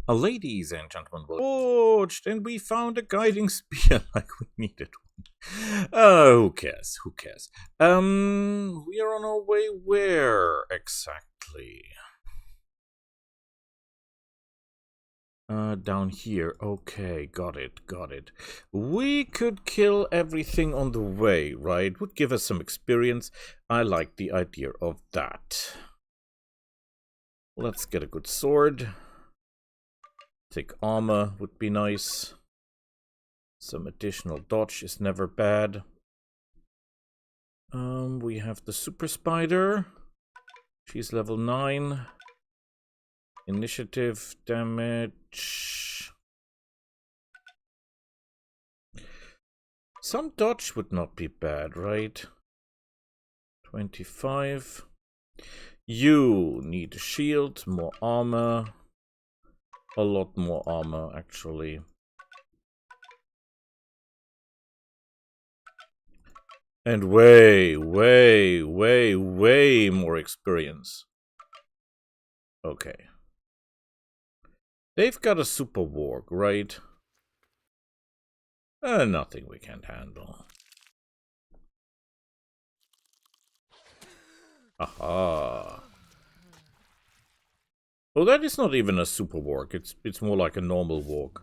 Ladies and gentlemen, forged, and we found a guiding spear like we needed one. Who cares? Who cares? We are on our way where exactly? Down here. Okay, got it, got it. We could kill everything on the way, right? Would give us some experience. I like the idea of that. Let's get a good sword. Take armor would be nice. Some additional dodge is never bad. We have the super spider. She's level 9. Initiative damage. Some dodge would not be bad, right? 25. You need a shield, more armor. A lot more armor, actually. And way more experience. Okay. They've got a super warg, right? Nothing we can't handle. Aha. Well, that is not even a super warg. It's more like a normal warg.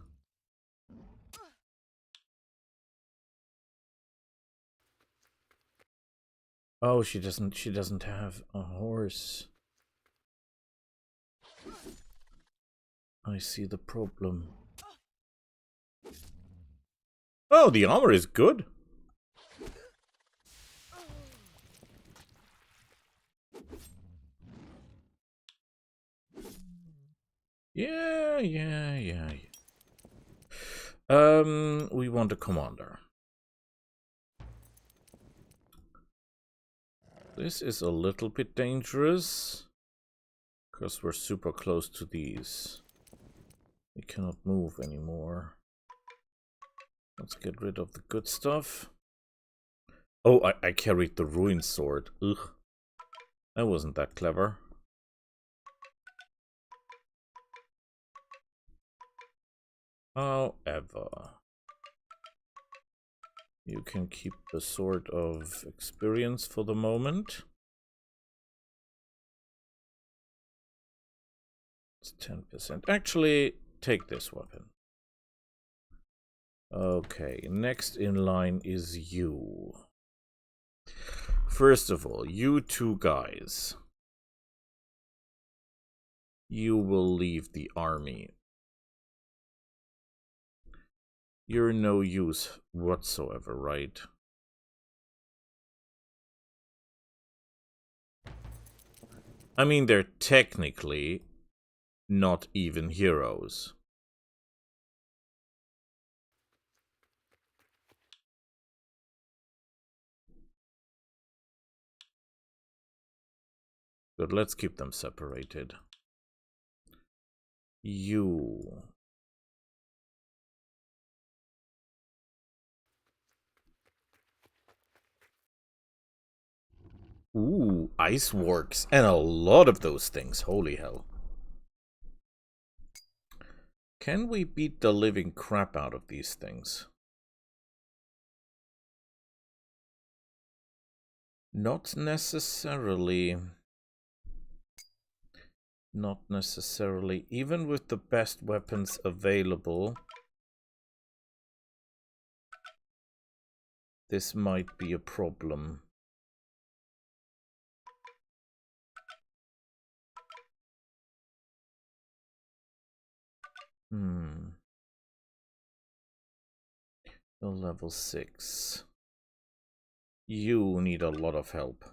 Oh, she doesn't have a horse. I see the problem. Oh, the armor is good. Yeah. We want a commander. This is a little bit dangerous. Because we're super close to these. We cannot move anymore. Let's get rid of the good stuff. Oh, I carried the ruined sword. Ugh. That wasn't that clever. However, you can keep the sword of experience for the moment. It's 10%. Actually, take this weapon. Okay, next in line is you. First of all, you two guys. You will leave the army. You're no use whatsoever, right? I mean, they're technically not even heroes. But let's keep them separated. You. Ooh, ice works. And a lot of those things. Holy hell. Can we beat the living crap out of these things? Not necessarily. Not necessarily. Even with the best weapons available, this might be a problem. The level 6. You need a lot of help.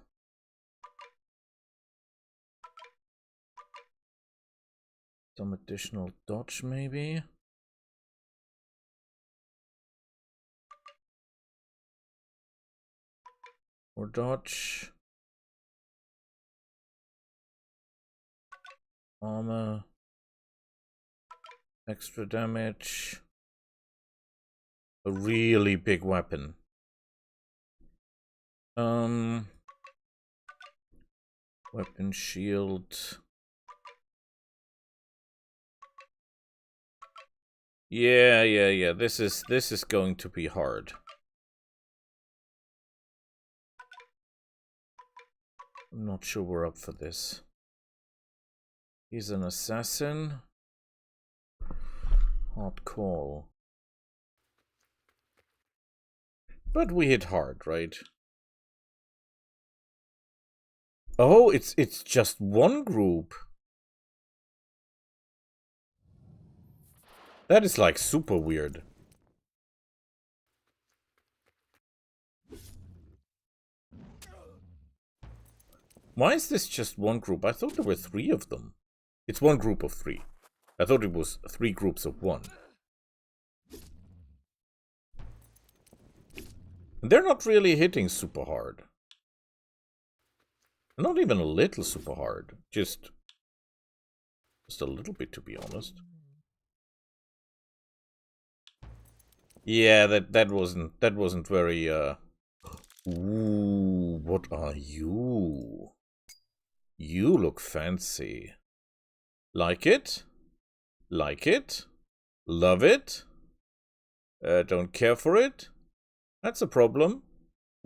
Some additional dodge, maybe? Or dodge. Armor. Extra damage. A really big weapon. Weapon shield. Yeah. This is going to be hard. I'm not sure we're up for this. He's an assassin. Hard call. But we hit hard, right? Oh, it's just one group. That is like super weird. Why is this just one group? I thought there were 3 of them. It's one group of 3. I thought it was 3 groups of 1. And they're not really hitting super hard. Not even a little super hard. Just a little bit, to be honest. Yeah, that wasn't very Ooh, what are you? You look fancy. Like it? Like it? Love it? Don't care for it? That's a problem.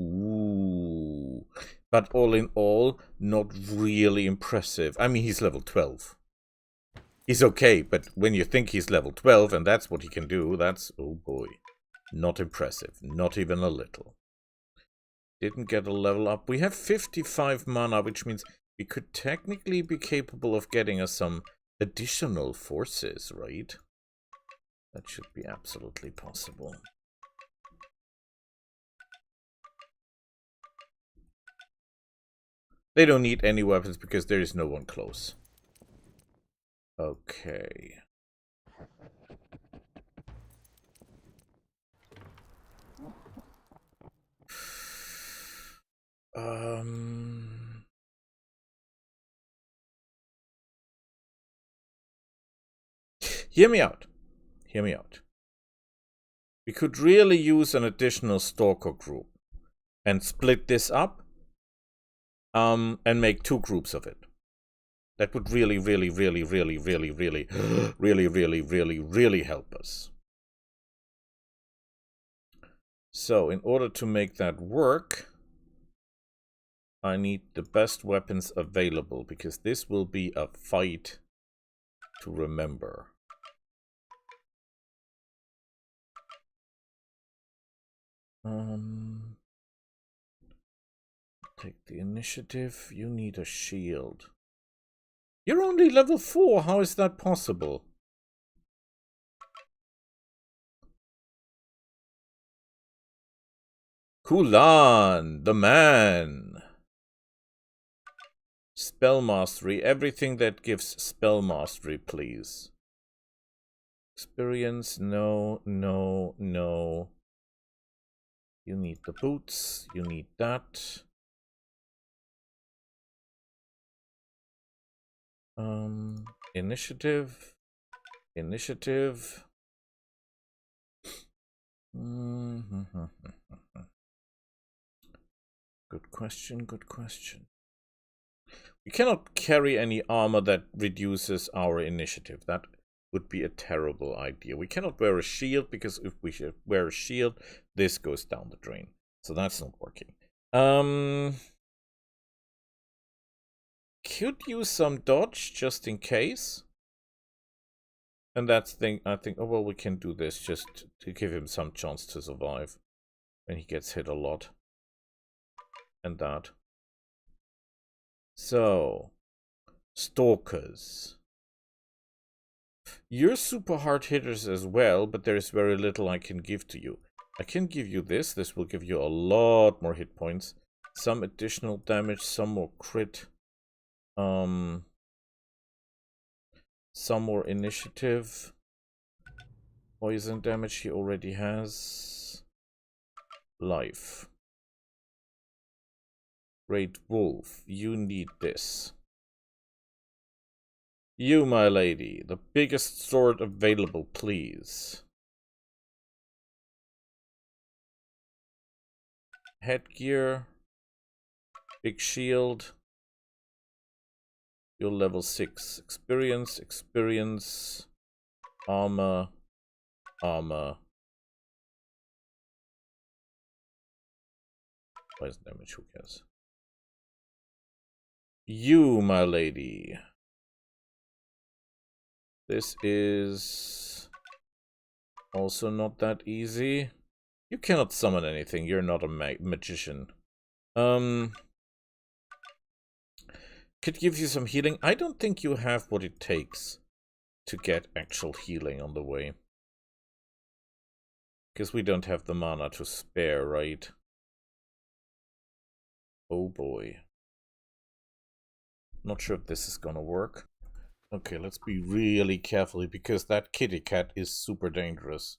Ooh. But all in all, not really impressive. I mean, he's level 12. He's okay, but when you think he's level 12 and that's what he can do, that's, oh boy, not impressive. Not even a little. Didn't get a level up. We have 55 mana, which means we could technically be capable of getting us some additional forces, right? That should be absolutely possible. They don't need any weapons because there is no one close. Okay. Hear me out. Hear me out. We could really use an additional stalker group and split this up and make 2 groups of it. That would really help us. So, in order to make that work, I need the best weapons available, because this will be a fight to remember. Take the initiative. You need a shield. You're only level 4. How is that possible? Kulan, the man. Spell mastery. Everything that gives spell mastery, please. Experience. No. You need the boots. You need that. Initiative. Good question. We cannot carry any armor that reduces our initiative. That would be a terrible idea. We cannot wear a shield, because if we should wear a shield, this goes down the drain. So that's not working. Could use some dodge just in case. And that's thing, I think, oh well, we can do this just to give him some chance to survive when he gets hit a lot. And that. So, stalkers. You're super hard hitters as well, but there's very little I can give to you. I can give you this. This will give you a lot more hit points. Some additional damage, some more crit. Some more initiative. Poison damage he already has. Life. Great Wolf, you need this. You, my lady, the biggest sword available, please. Headgear. Big shield. You're level 6. Experience. Armor. armor. Twice damage, who cares? You, my lady. This is also not that easy. You cannot summon anything. You're not a magician. Could give you some healing. I don't think you have what it takes to get actual healing on the way. Because we don't have the mana to spare, right? Oh boy. Not sure if this is gonna work. Okay, let's be really careful because that kitty cat is super dangerous.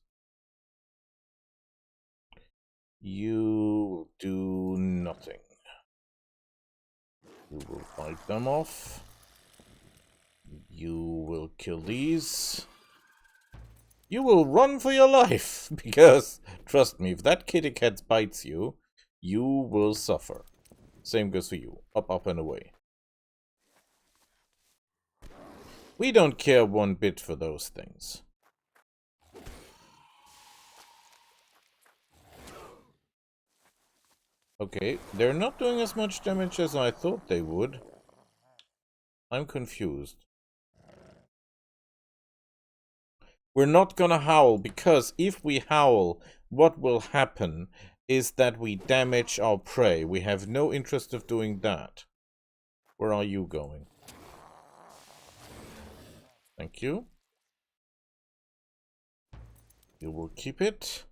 You do nothing. You will fight them off. You will kill these. You will run for your life, because, trust me, if that kitty cat bites you, you will suffer. Same goes for you. Up, up, and away. We don't care one bit for those things. Okay, they're not doing as much damage as I thought they would. I'm confused. We're not gonna howl, because if we howl, what will happen is that we damage our prey. We have no interest of doing that. Where are you going? Thank you. You will keep it.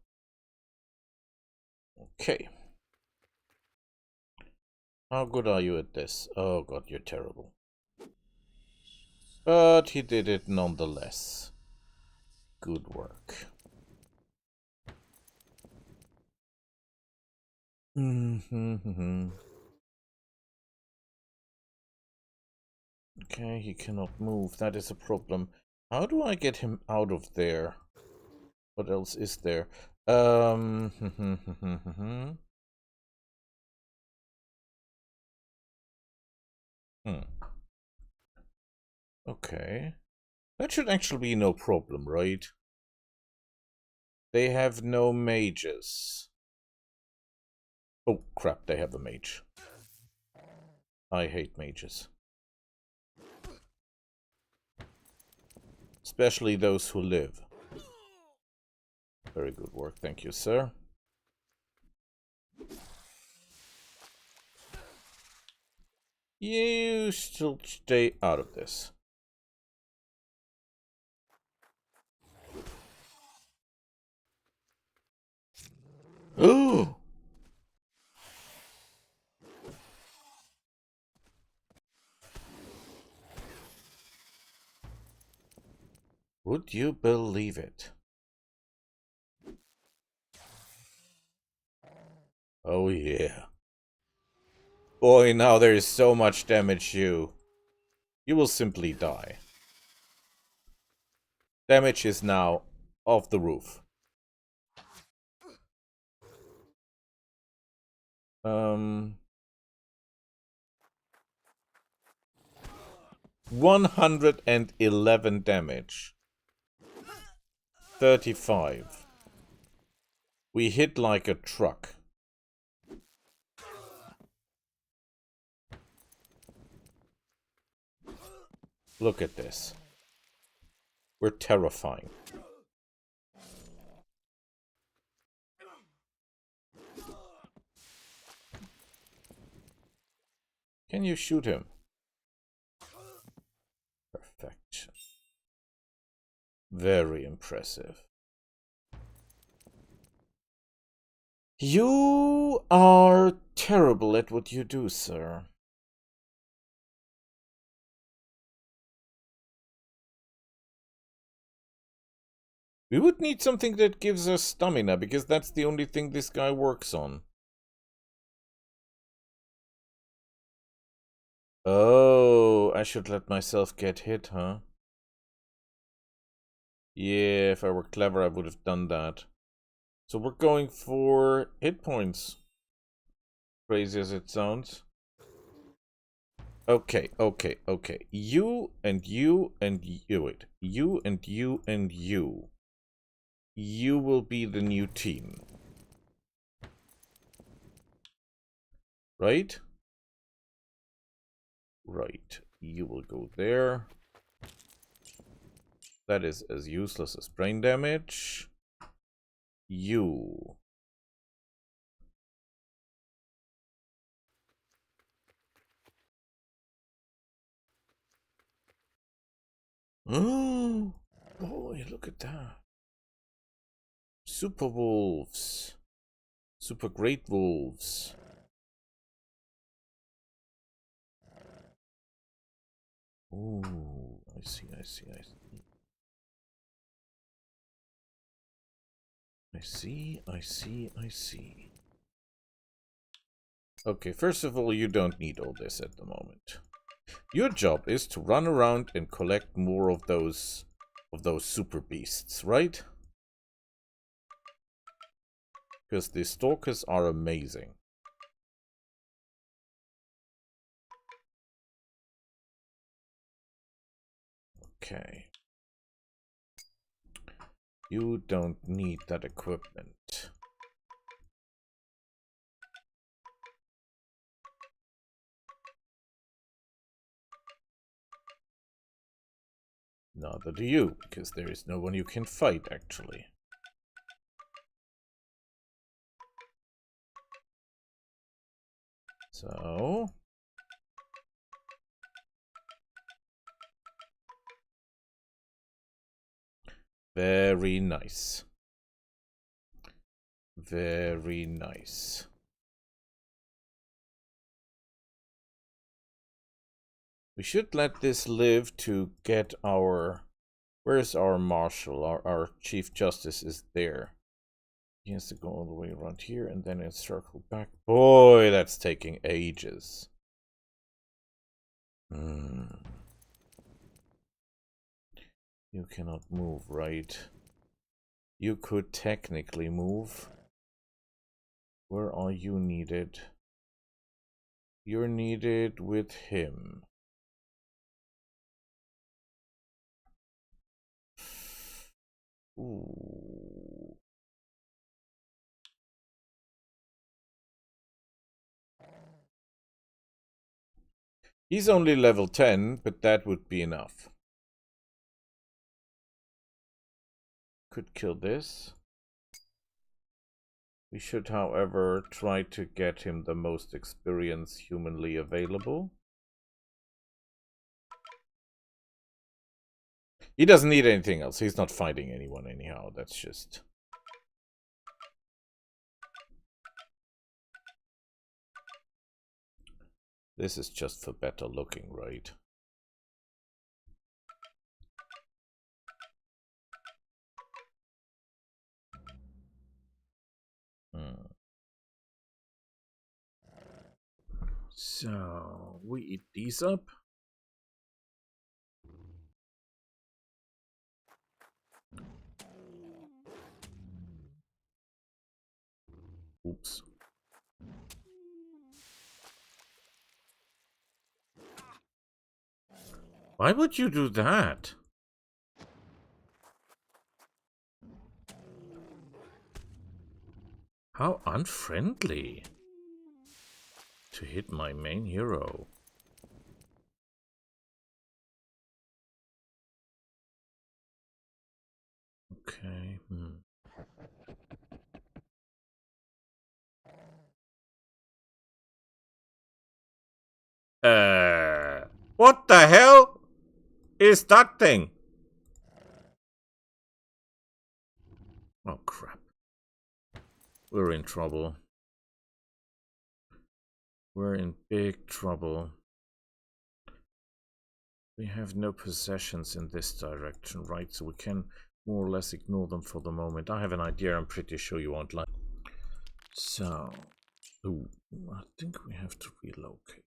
Okay. How good are you at this? Oh god, you're terrible. But he did it nonetheless. Good work. Okay, he cannot move. That is a problem. How do I get him out of there? What else is there? Okay. That should actually be no problem, right? They have no mages. Oh, crap, they have a mage. I hate mages. Especially those who live. Very good work, thank you, sir. You still stay out of this. Oh! Would you believe it? Oh yeah. Boy, now there is so much damage you will simply die. Damage is now off the roof. 111 damage. 35. We hit like a truck. Look at this. We're terrifying. Can you shoot him? Perfection. Very impressive. You are terrible at what you do, sir. We would need something that gives us stamina, because that's the only thing this guy works on. Oh, I should let myself get hit, huh? Yeah, if I were clever, I would have done that. So we're going for hit points. Crazy as it sounds. Okay, okay, okay. You and you and you. Wait. You and you and you. you will be the new team. Right? Right. You will go there. That is as useless as brain damage. You. Oh, boy, look at that. Super wolves. Super great wolves. Oh, I see, I see, I see. I see, I see, I see. Okay, first of all, you don't need all this at the moment. Your job is to run around and collect more of those super beasts, right? Because the stalkers are amazing. Okay. You don't need that equipment. Neither do you, because there is no one you can fight, actually. So... very nice. Very nice. We should let this live to get our... where's our marshal? Our chief justice is there. He has to go all the way around here and then circle back. Boy, that's taking ages. You cannot move, right? You could technically move. Where are you needed? You're needed with him. Ooh. He's only level 10, but that would be enough. Could kill this. We should, however, try to get him the most experience humanly available. He doesn't need anything else. He's not fighting anyone anyhow. That's just... this is just for better looking, right? So, we eat these up. Oops. Why would you do that? How unfriendly. To hit my main hero. Okay. What the hell is that thing? Oh, crap. We're in trouble. We're in big trouble. We have no possessions in this direction, right? So we can more or less ignore them for the moment. I have an idea. I'm pretty sure you won't like. So, ooh, I think we have to relocate.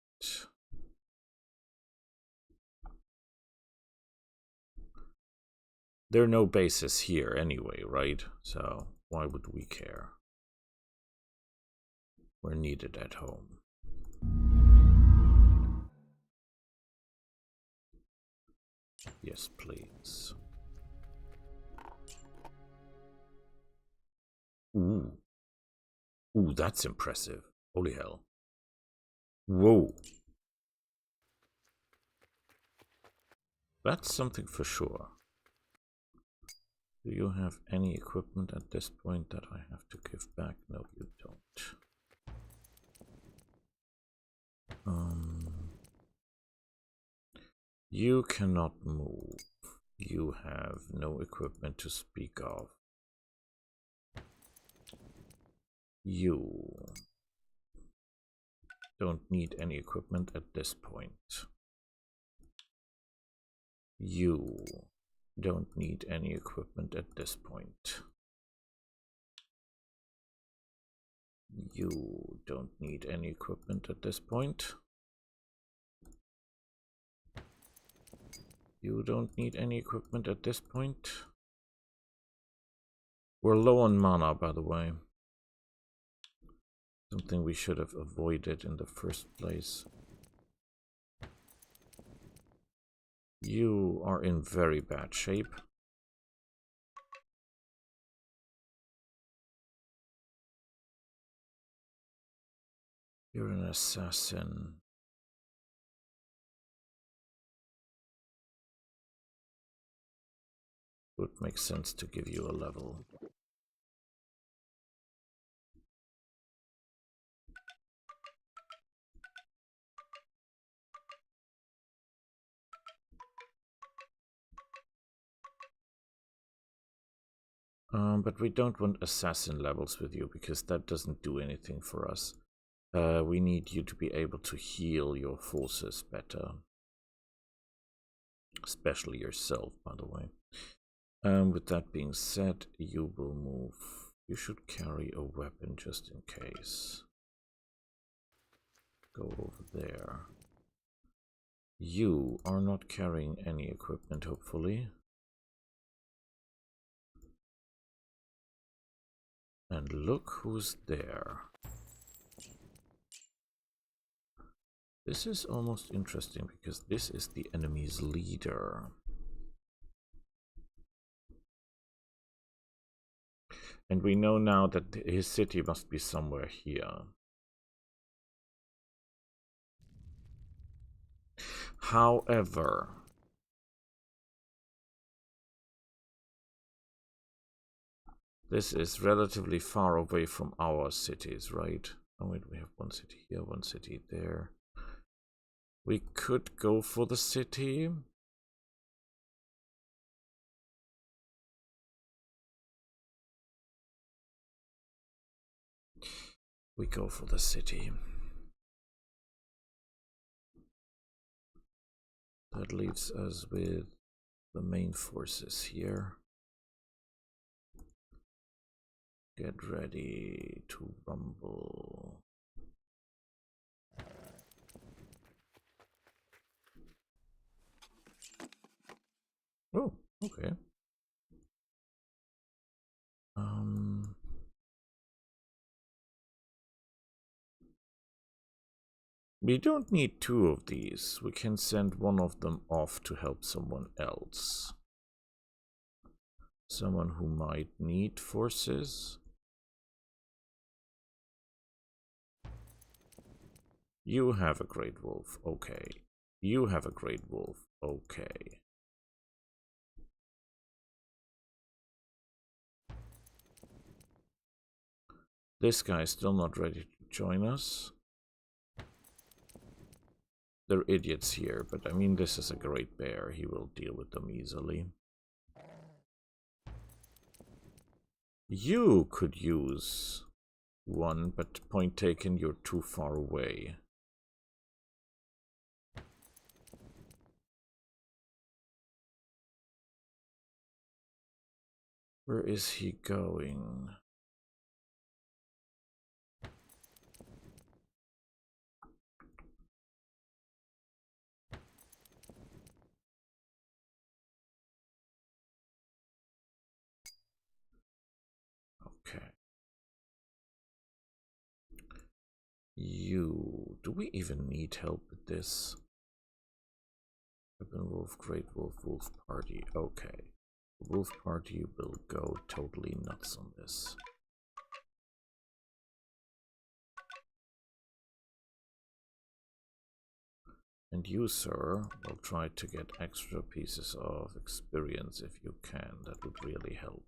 There are no bases here anyway, right? So why would we care? We're needed at home. Yes, please. Ooh. Ooh, that's impressive. Holy hell. Whoa. That's something for sure. Do you have any equipment at this point that I have to give back? No, you don't. You cannot move. You have no equipment to speak of. You don't need any equipment at this point. You don't need any equipment at this point. You don't need any equipment at this point. You don't need any equipment at this point. We're low on mana, by the way. Something we should have avoided in the first place. You are in very bad shape. You're an assassin. Would make sense to give you a level. But we don't want assassin levels with you because that doesn't do anything for us. We need you to be able to heal your forces better. Especially yourself, by the way. With that being said, you will move. You should carry a weapon just in case. Go over there. You are not carrying any equipment, hopefully. And look who's there. This is almost interesting because this is the enemy's leader. And we know now that his city must be somewhere here. However, this is relatively far away from our cities, right? Oh wait, we have one city here, one city there. We could go for the city. We go for the city. That leaves us with the main forces here. Get ready to rumble. Oh, okay. We don't need two of these. We can send one of them off to help someone else. Someone who might need forces. You have a great wolf, okay. You have a great wolf, okay. This guy is still not ready to join us. They're idiots here, but I mean, this is a great bear. He will deal with them easily. You could use one, but point taken, you're too far away. Where is he going? Okay. You... Do we even need help with this? Weapon wolf, great wolf, wolf party. Okay. The wolf party will go totally nuts on this. And you, sir, will try to get extra pieces of experience if you can. That would really help.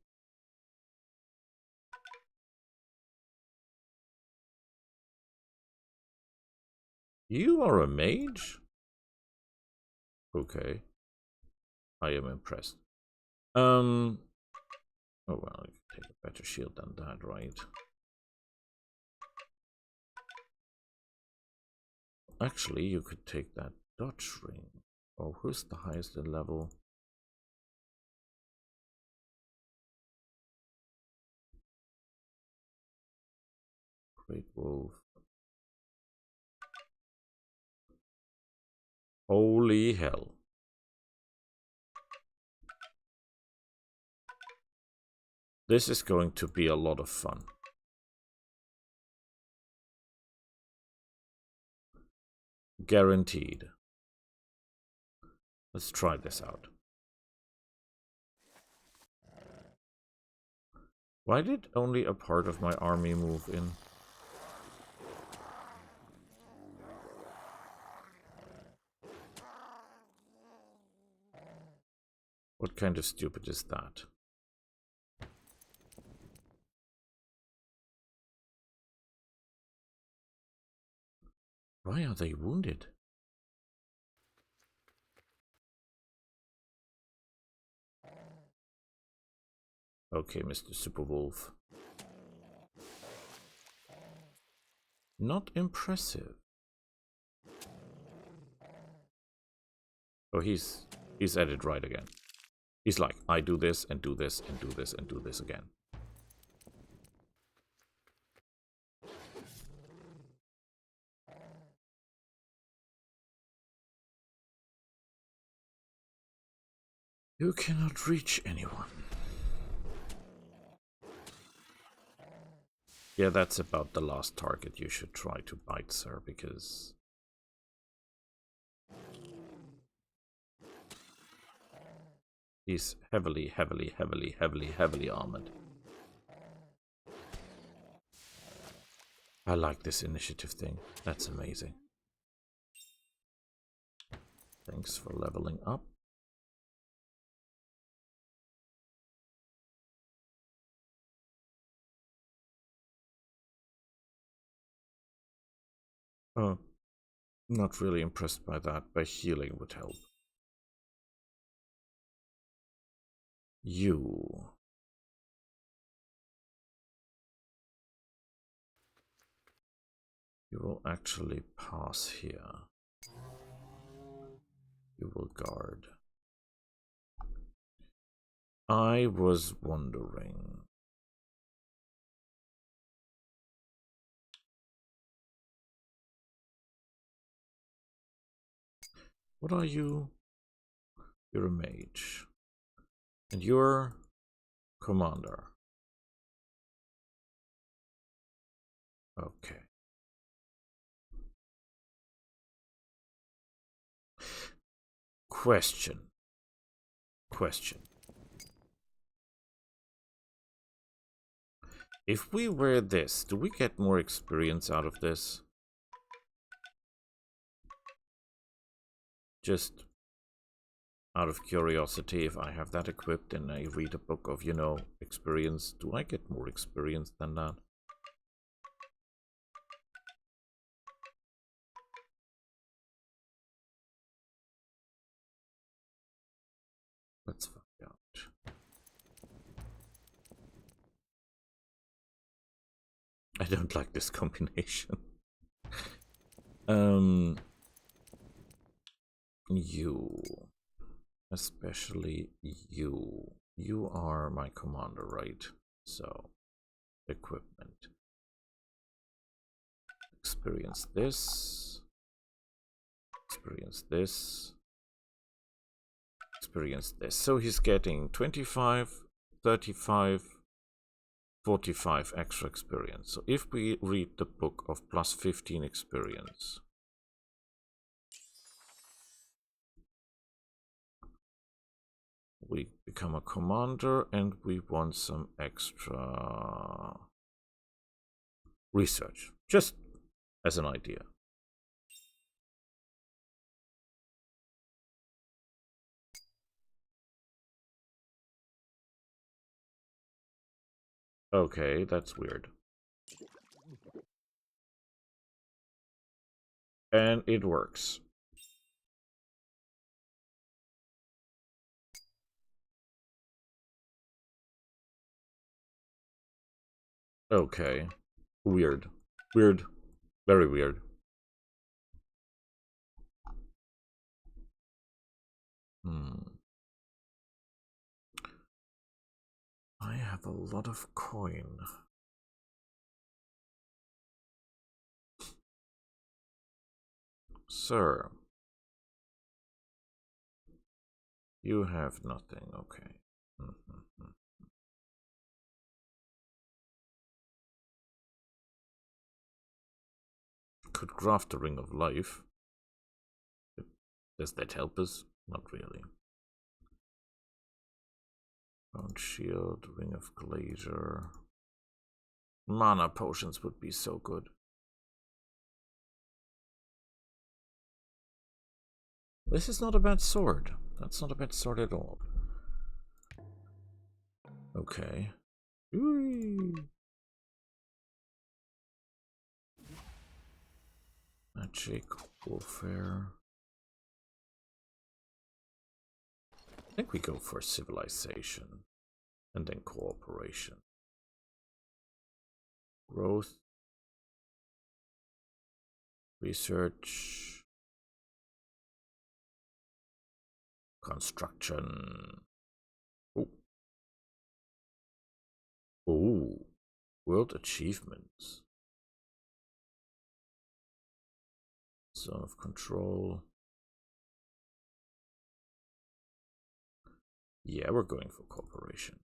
You are a mage? Okay. I am impressed. Oh well, you can take a better shield than that, right? Actually, you could take that dodge ring. Oh, who's the highest in level? Great Wolf. Holy hell. This is going to be a lot of fun. Guaranteed. Let's try this out. Why did only a part of my army move in? What kind of stupid is that? Why are they wounded? Okay, Mr. Superwolf. Not impressive. Oh, he's at it right again. He's like, I do this and do this and do this and do this again. You cannot reach anyone. Yeah, that's about the last target you should try to bite, sir, because... he's heavily armored. I like this initiative thing. That's amazing. Thanks for leveling up. Oh, not really impressed by that, but healing would help. You will actually pass here. You will guard. I was wondering. What are you? You're a mage. And you're commander. Okay. Question. If we wear this, do we get more experience out of this? Just out of curiosity, if I have that equipped and I read a book of, you know, experience, do I get more experience than that? Let's find out. I don't like this combination. You, especially you. You are my commander, right? So, equipment. Experience this. Experience this. Experience this. So he's getting 25, 35, 45 extra experience. So if we read the book of plus 15 experience, we become a commander and we want some extra research, just as an idea. Okay, that's weird. And it works. Okay. Weird. Weird. Very weird. I have a lot of coin. Sir. You have nothing, okay. Could craft a ring of life. Does that help us? Not really. Bone shield, ring of glacier. Mana potions would be so good. This is not a bad sword. That's not a bad sword at all. Okay. Whee! Magic, warfare. I think we go for civilization. And then cooperation. Growth. Research. Construction. Oh. Oh. World achievements. Zone of control. Yeah, we're going for cooperation.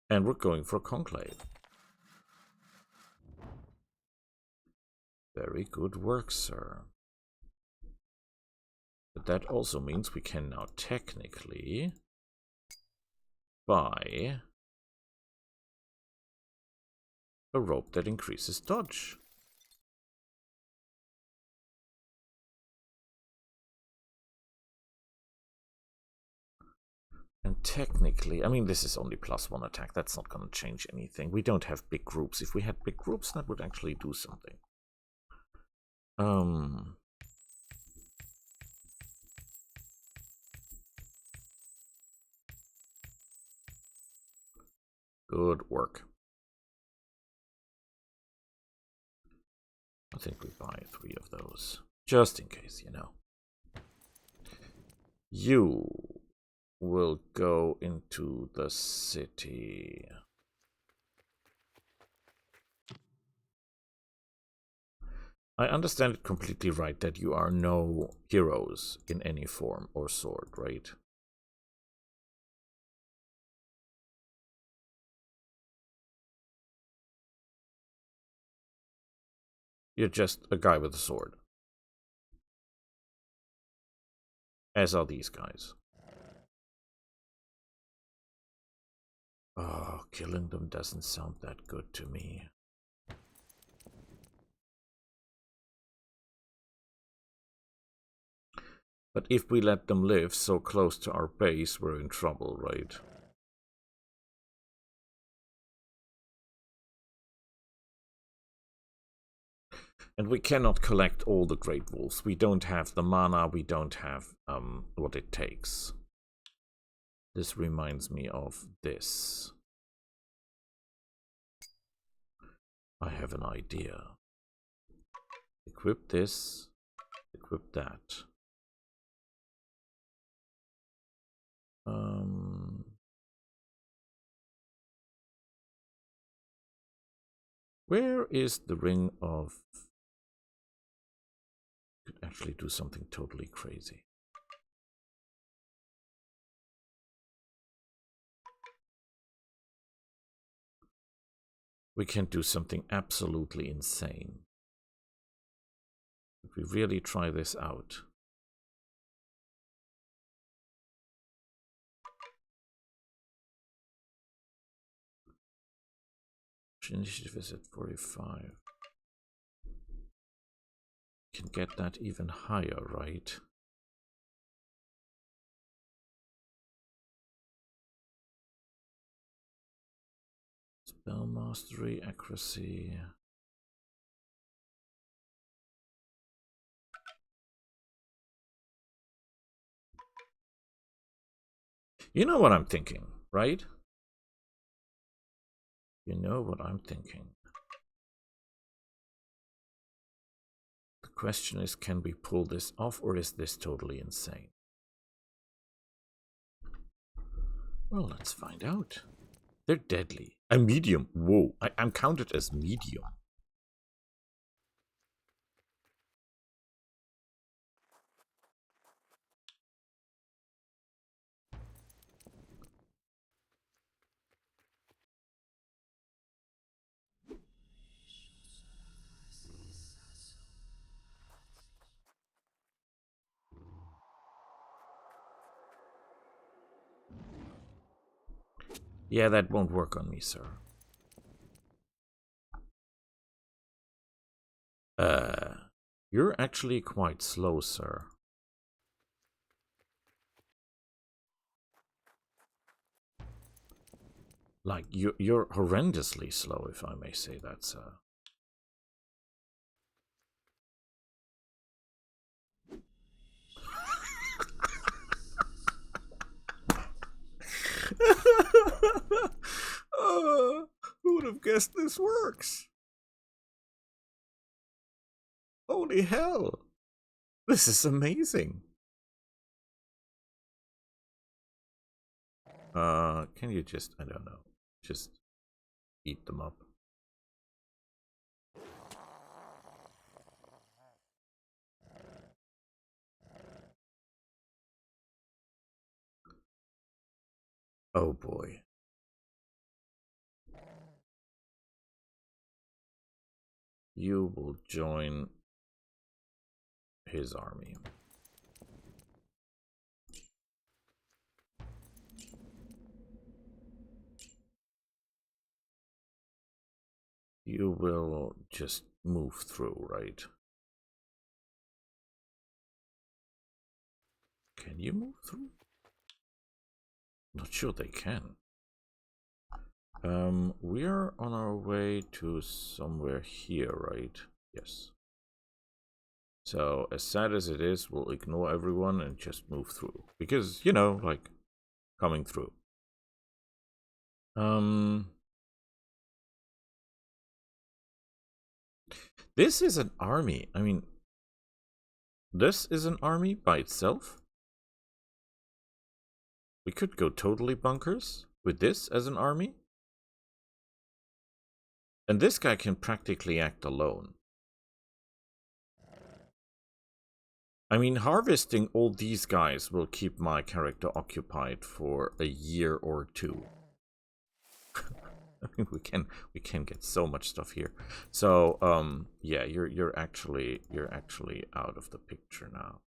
And we're going for conclave. Very good work, sir. But that also means we can now technically buy a rope that increases dodge. And technically, I mean, this is only +1 attack. That's not going to change anything. We don't have big groups. If we had big groups, that would actually do something. Good work. I think we buy 3 of those. Just in case, you know. You will go into the city. I understand it completely right that you are no heroes in any form or sort, right? You're just a guy with a sword. As are these guys. Oh, killing them doesn't sound that good to me. But if we let them live so close to our base, we're in trouble, right? And we cannot collect all the great wolves. We don't have the mana, we don't have what it takes. This reminds me of this. I have an idea. Equip this, equip that. Where is the ring of... Could actually do something totally crazy. We can do something absolutely insane. If we really try this out. Initiative is at 45. Can get that even higher, right? Spell mastery, accuracy. You know what I'm thinking, right? You know what I'm thinking. The question is, can we pull this off, or is this totally insane? Well, let's find out. They're deadly. A medium. Whoa, I'm counted as medium. Yeah, that won't work on me, sir. You're actually quite slow, sir. Like, you're horrendously slow, if I may say that, sir. Who would have guessed this works? Holy hell! This is amazing. Can you just, I don't know, just eat them up? Oh boy. You will join his army. You will just move through, right? Can you move through? Not sure they can. We're on our way to somewhere here, right? Yes. So, as sad as it is, we'll ignore everyone and just move through. Because, you know, like, coming through. This is an army. I mean, this is an army by itself. We could go totally bunkers with this as an army. And this guy can practically act alone. I mean, harvesting all these guys will keep my character occupied for a year or two. I mean, we can get so much stuff here. So, yeah, you're actually out of the picture now.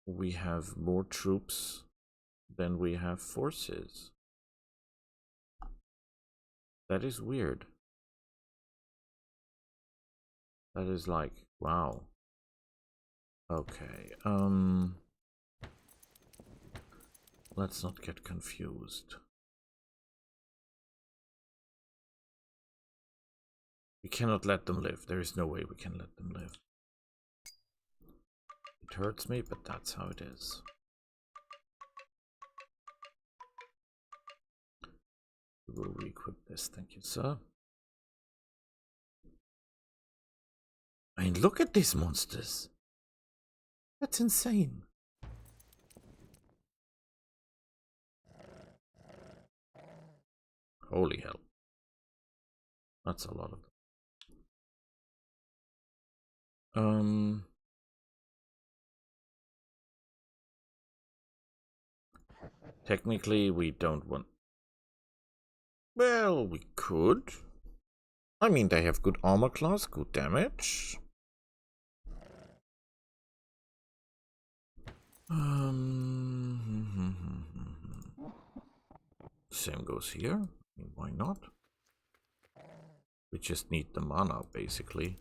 We have more troops than we have forces. That is weird. That is like, wow. Okay, let's not get confused. We cannot let them live. There is no way we can let them live. It hurts me, but that's how it is. We will re-equip this. Thank you, sir. I mean, look at these monsters. That's insane. Holy hell. That's a lot of them. Technically, we don't want... Well, we could. I mean, they have good armor class, good damage. Same goes here. I mean, why not? We just need the mana, basically.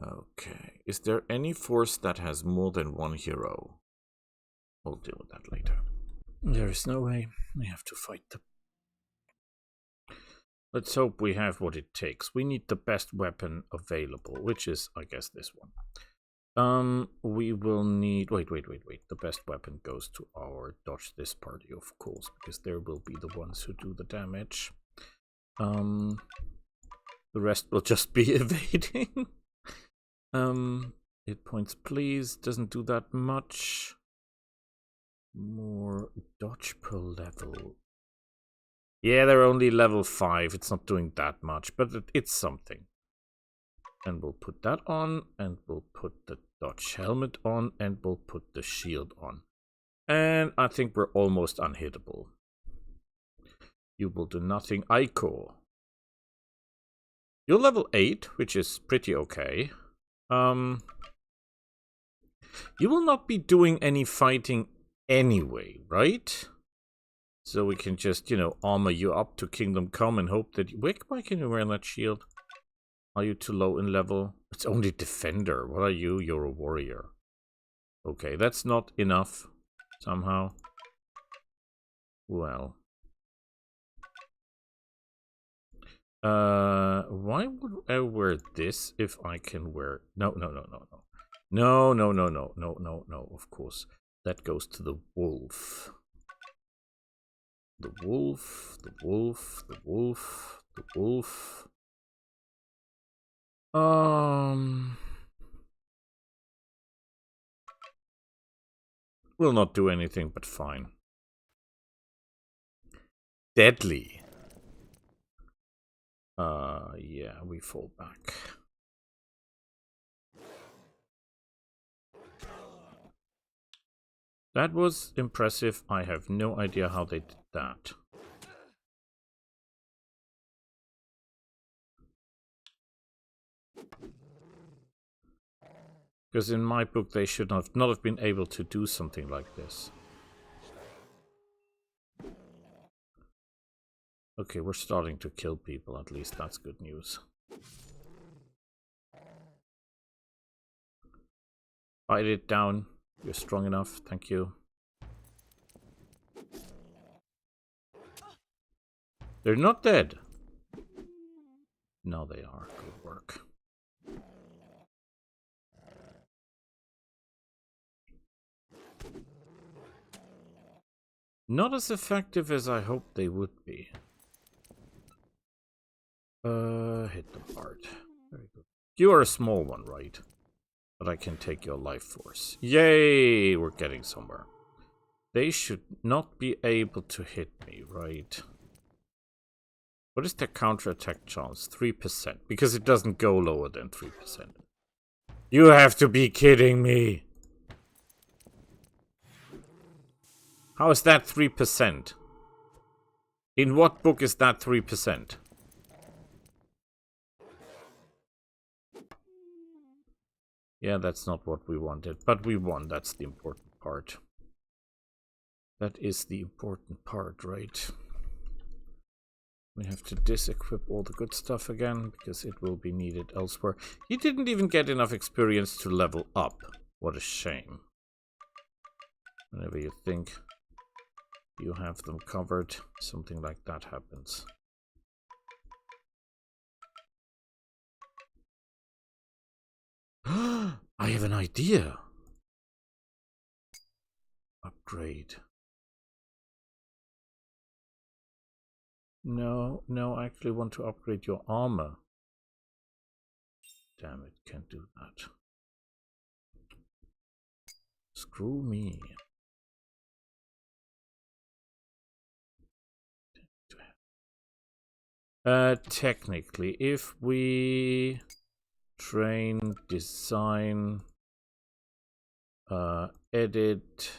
Okay. Is there any force that has more than one hero? We'll deal with that later. There is no way. We have to fight them. Let's hope we have what it takes. We need the best weapon available, which is, I guess, this one. We will need... Wait. The best weapon goes to our dodge this party, of course, because they will be the ones who do the damage. The rest will just be evading. Hit points, please. Doesn't do that much. More dodge per level. Yeah, they're only level 5. It's not doing that much, but it's something. And we'll put that on, and we'll put the dodge helmet on, and we'll put the shield on. And I think we're almost unhittable. You will do nothing. Aiko. You're level 8, which is pretty okay. You will not be doing any fighting anyway, right? So we can just, you know, armor you up to Kingdom Come and hope that... Why can you wear that shield? Are you too low in level? It's only defender. What are you? You're a warrior. Okay, that's not enough. Somehow. Well. Why would I wear this if I can wear... No. No, of course. That goes to the wolf. The wolf. Will not do anything but fine. Deadly. Yeah, we fall back. That was impressive. I have no idea how they did that. Because in my book, they should not have been able to do something like this. Okay, we're starting to kill people, at least that's good news. Fight it down. You're strong enough, thank you. They're not dead. No, they are. Good work. Not as effective as I hoped they would be. Hit them hard. Very good. You are a small one, right? But I can take your life force. Yay! We're getting somewhere. They should not be able to hit me, right? What is their counterattack chance? 3%. Because it doesn't go lower than 3%. You have to be kidding me! How is that 3%? In what book is that 3%? Yeah, that's not what we wanted. But we won, that's the important part. That is the important part, right? We have to disequip all the good stuff again, because it will be needed elsewhere. He didn't even get enough experience to level up. What a shame. Whenever you think you have them covered, something like that happens. I have an idea. Upgrade. No, I actually want to upgrade your armor. Damn it, can't do that. Screw me. Technically, if we train, design, edit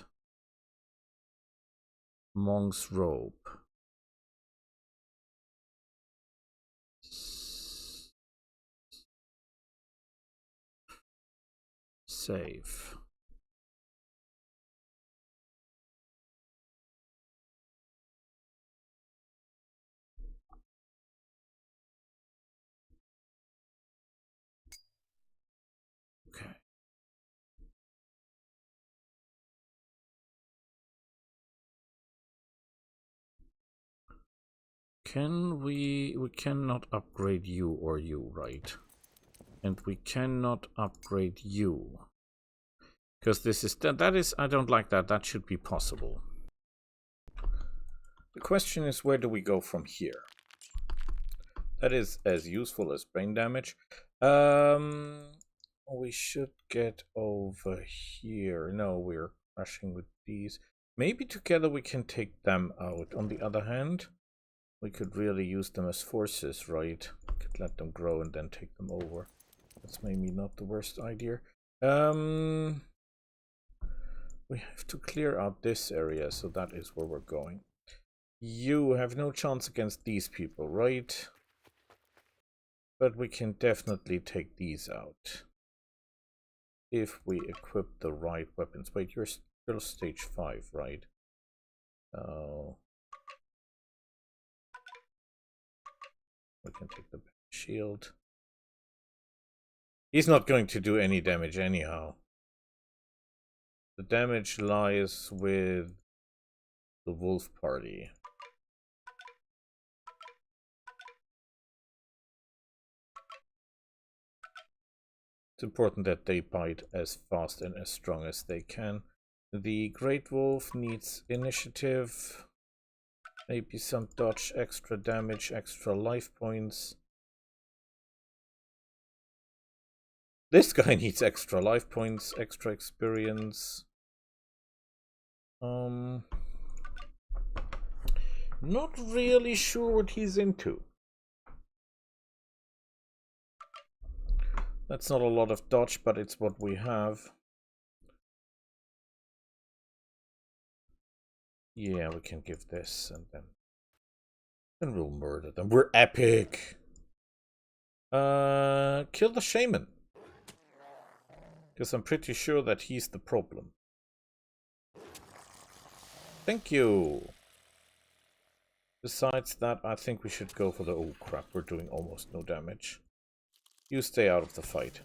Monk's robe. Save. We cannot upgrade you or you, right? And we cannot upgrade you. Because this is, that is, I don't like that. That should be possible. The question is, where do we go from here? That is as useful as brain damage. We should get over here. No, we're crashing with these. Maybe together we can take them out. On the other hand, we could really use them as forces, right? We could let them grow and then take them over. That's maybe not the worst idea. We have to clear out this area, so that is where we're going. You have no chance against these people, right? But we can definitely take these out. If we equip the right weapons. Wait, you're still stage 5, right? Oh. We can take the shield. He's not going to do any damage anyhow. The damage lies with the wolf party. It's important that they bite as fast and as strong as they can. The Great Wolf needs initiative. Maybe some dodge, extra damage, extra life points. This guy needs extra life points, extra experience. Not really sure what he's into. That's not a lot of dodge, but it's what we have. Yeah, we can give this and then we'll murder them. We're epic. Kill the shaman. Because I'm pretty sure that he's the problem. Thank you. Besides that, I think we should go for the... Oh crap, we're doing almost no damage. You stay out of the fight.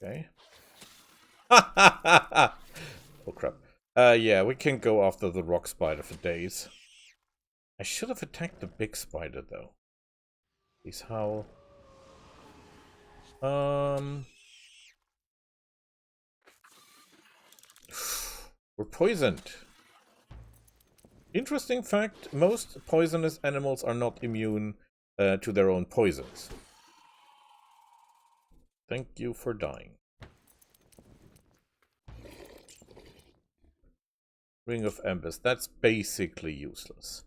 Okay. Oh crap. Yeah, we can go after the rock spider for days. I should have attacked the big spider though. Please howl. We're poisoned. Interesting fact, most poisonous animals are not immune to their own poisons. Thank you for dying. Ring of Embers, that's basically useless.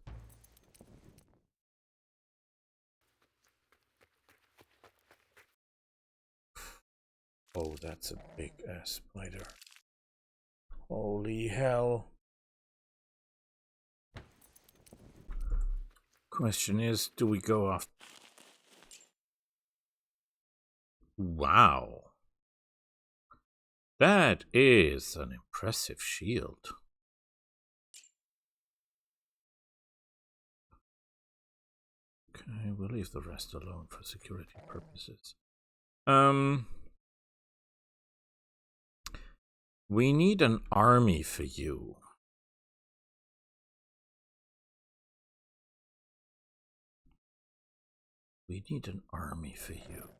Oh, that's a big ass spider. Holy hell. Question is, do we go after... Wow. That is an impressive shield. Okay, we'll leave the rest alone for security purposes. We need an army for you. We need an army for you.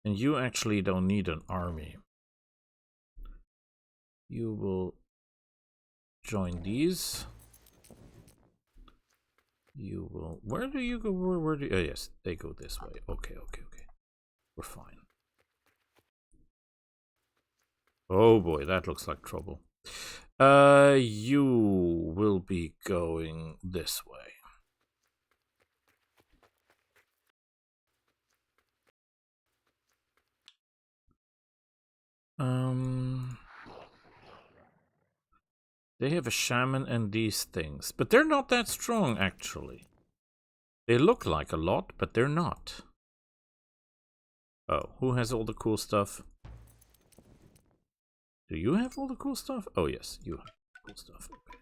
And you actually don't need an army. You will join these. You will... Where do you go? Where do you... Oh, yes, they go this way. Okay. We're fine. Oh boy, that looks like trouble. You will be going this way. They have a shaman and these things, but they're not that strong actually. They look like a lot, but they're not. Oh, who has all the cool stuff? Do you have all the cool stuff? Oh yes, you have cool stuff. Okay.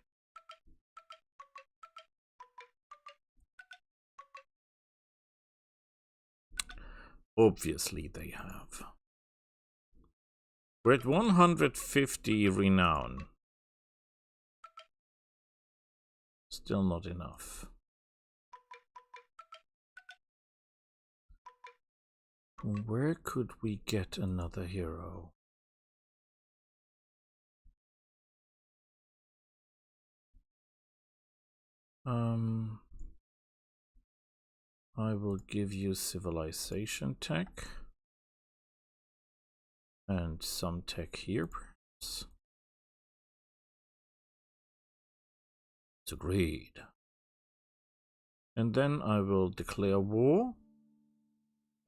Obviously they have. We're at 150 renown. Still not enough. Where could we get another hero? I will give you civilization tech. And some tech here, perhaps. It's agreed. And then I will declare war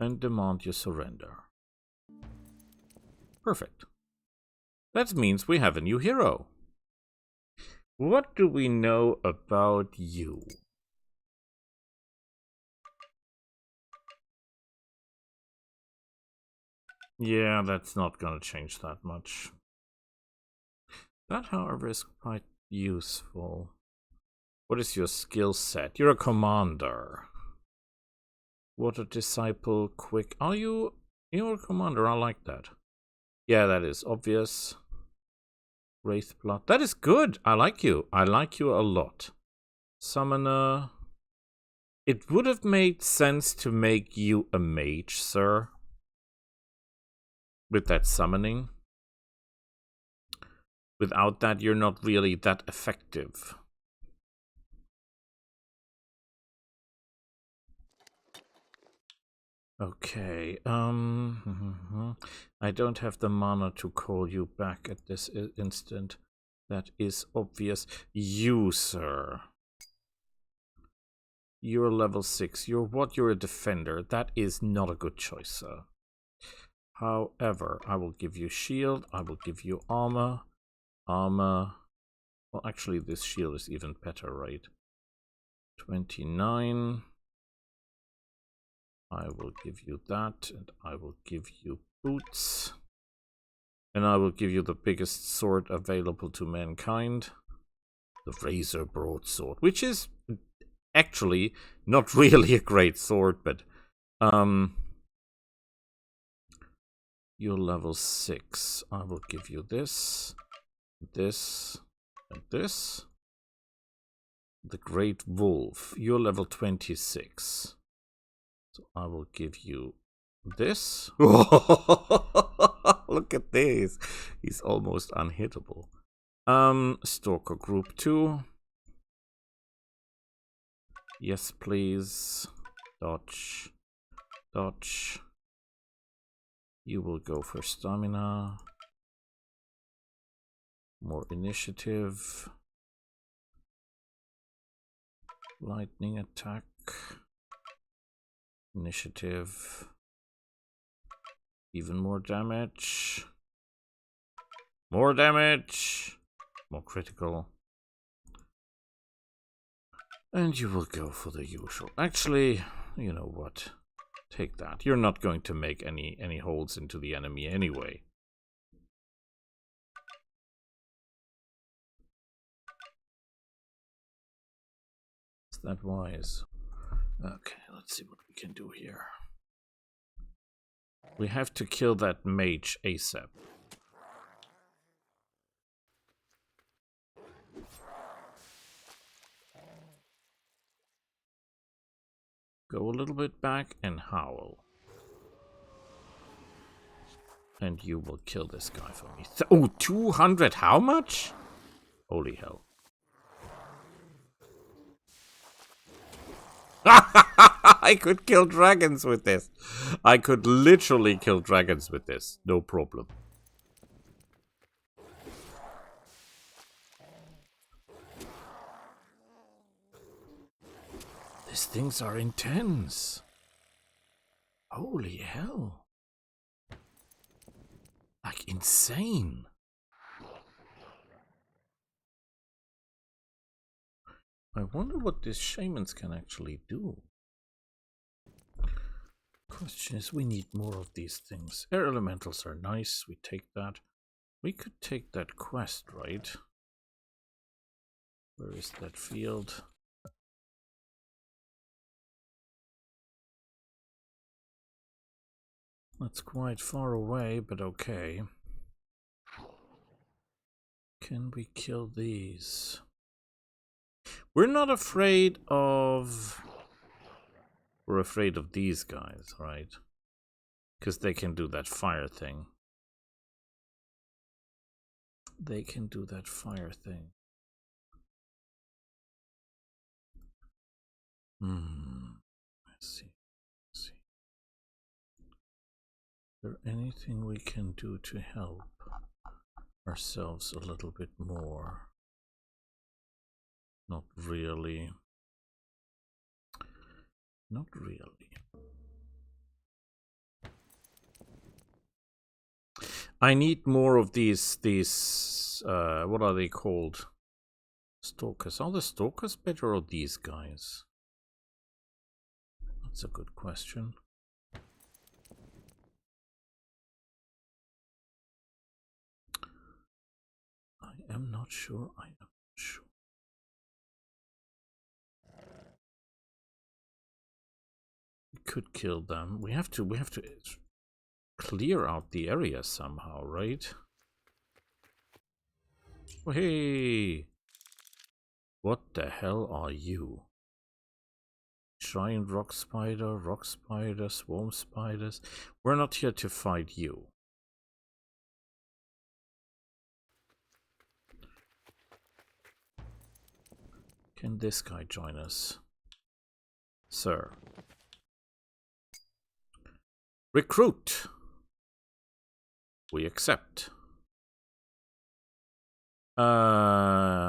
and demand your surrender. Perfect. That means we have a new hero. What do we know about you? Yeah, that's not gonna change that much. That, however, is quite useful. What is your skill set? You're a commander. Water disciple, quick. Are you? You're a commander. I like that. Yeah, that is obvious. Wraith blood. That is good. I like you. I like you a lot. Summoner. It would have made sense to make you a mage, sir. With that summoning. Without that, you're not really that effective. Okay, I don't have the mana to call you back at this instant. That is obvious. You, sir. You're level 6. You're what? You're a defender. That is not a good choice, sir. However, I will give you shield. I will give you armor. Armor. Well, actually, this shield is even better, right? 29. I will give you that, and I will give you boots. And I will give you the biggest sword available to mankind. The Razor Broadsword, which is actually not really a great sword, but you're level 6. I will give you this, this, and this. The Great Wolf. You're level 26. So I will give you this. Look at this. He's almost unhittable. Stalker Group 2. Yes, please. Dodge. Dodge. You will go for stamina. More initiative. Lightning attack. Initiative. Even more damage. More damage. More critical. And you will go for the usual. Actually, you know what? Take that. You're not going to make any holes into the enemy anyway. Is that wise? Okay, let's see what we can do here. We have to kill that mage ASAP. Go a little bit back and howl. And you will kill this guy for me. Oh, 200, how much? Holy hell. I could kill dragons with this. I could literally kill dragons with this. No problem. These things are intense. Holy hell. Like insane. I wonder what these shamans can actually do. Question is, we need more of these things. Air elementals are nice. We take that. We could take that quest, right? Where is that field? That's quite far away, but okay. Can we kill these? We're not afraid of... We're afraid of these guys, right? Because they can do that fire thing. They can do that fire thing. Let's see. Is there anything we can do to help ourselves a little bit more? Not really. Not really. I need more of these, what are they called? Stalkers. Are the stalkers better or these guys? That's a good question. I am not sure. I am not sure. We could kill them. We have to clear out the area somehow, right? Oh, hey! What the hell are you? Giant rock spider, swarm spiders. We're not here to fight you. Can this guy join us? Sir. Recruit. We accept.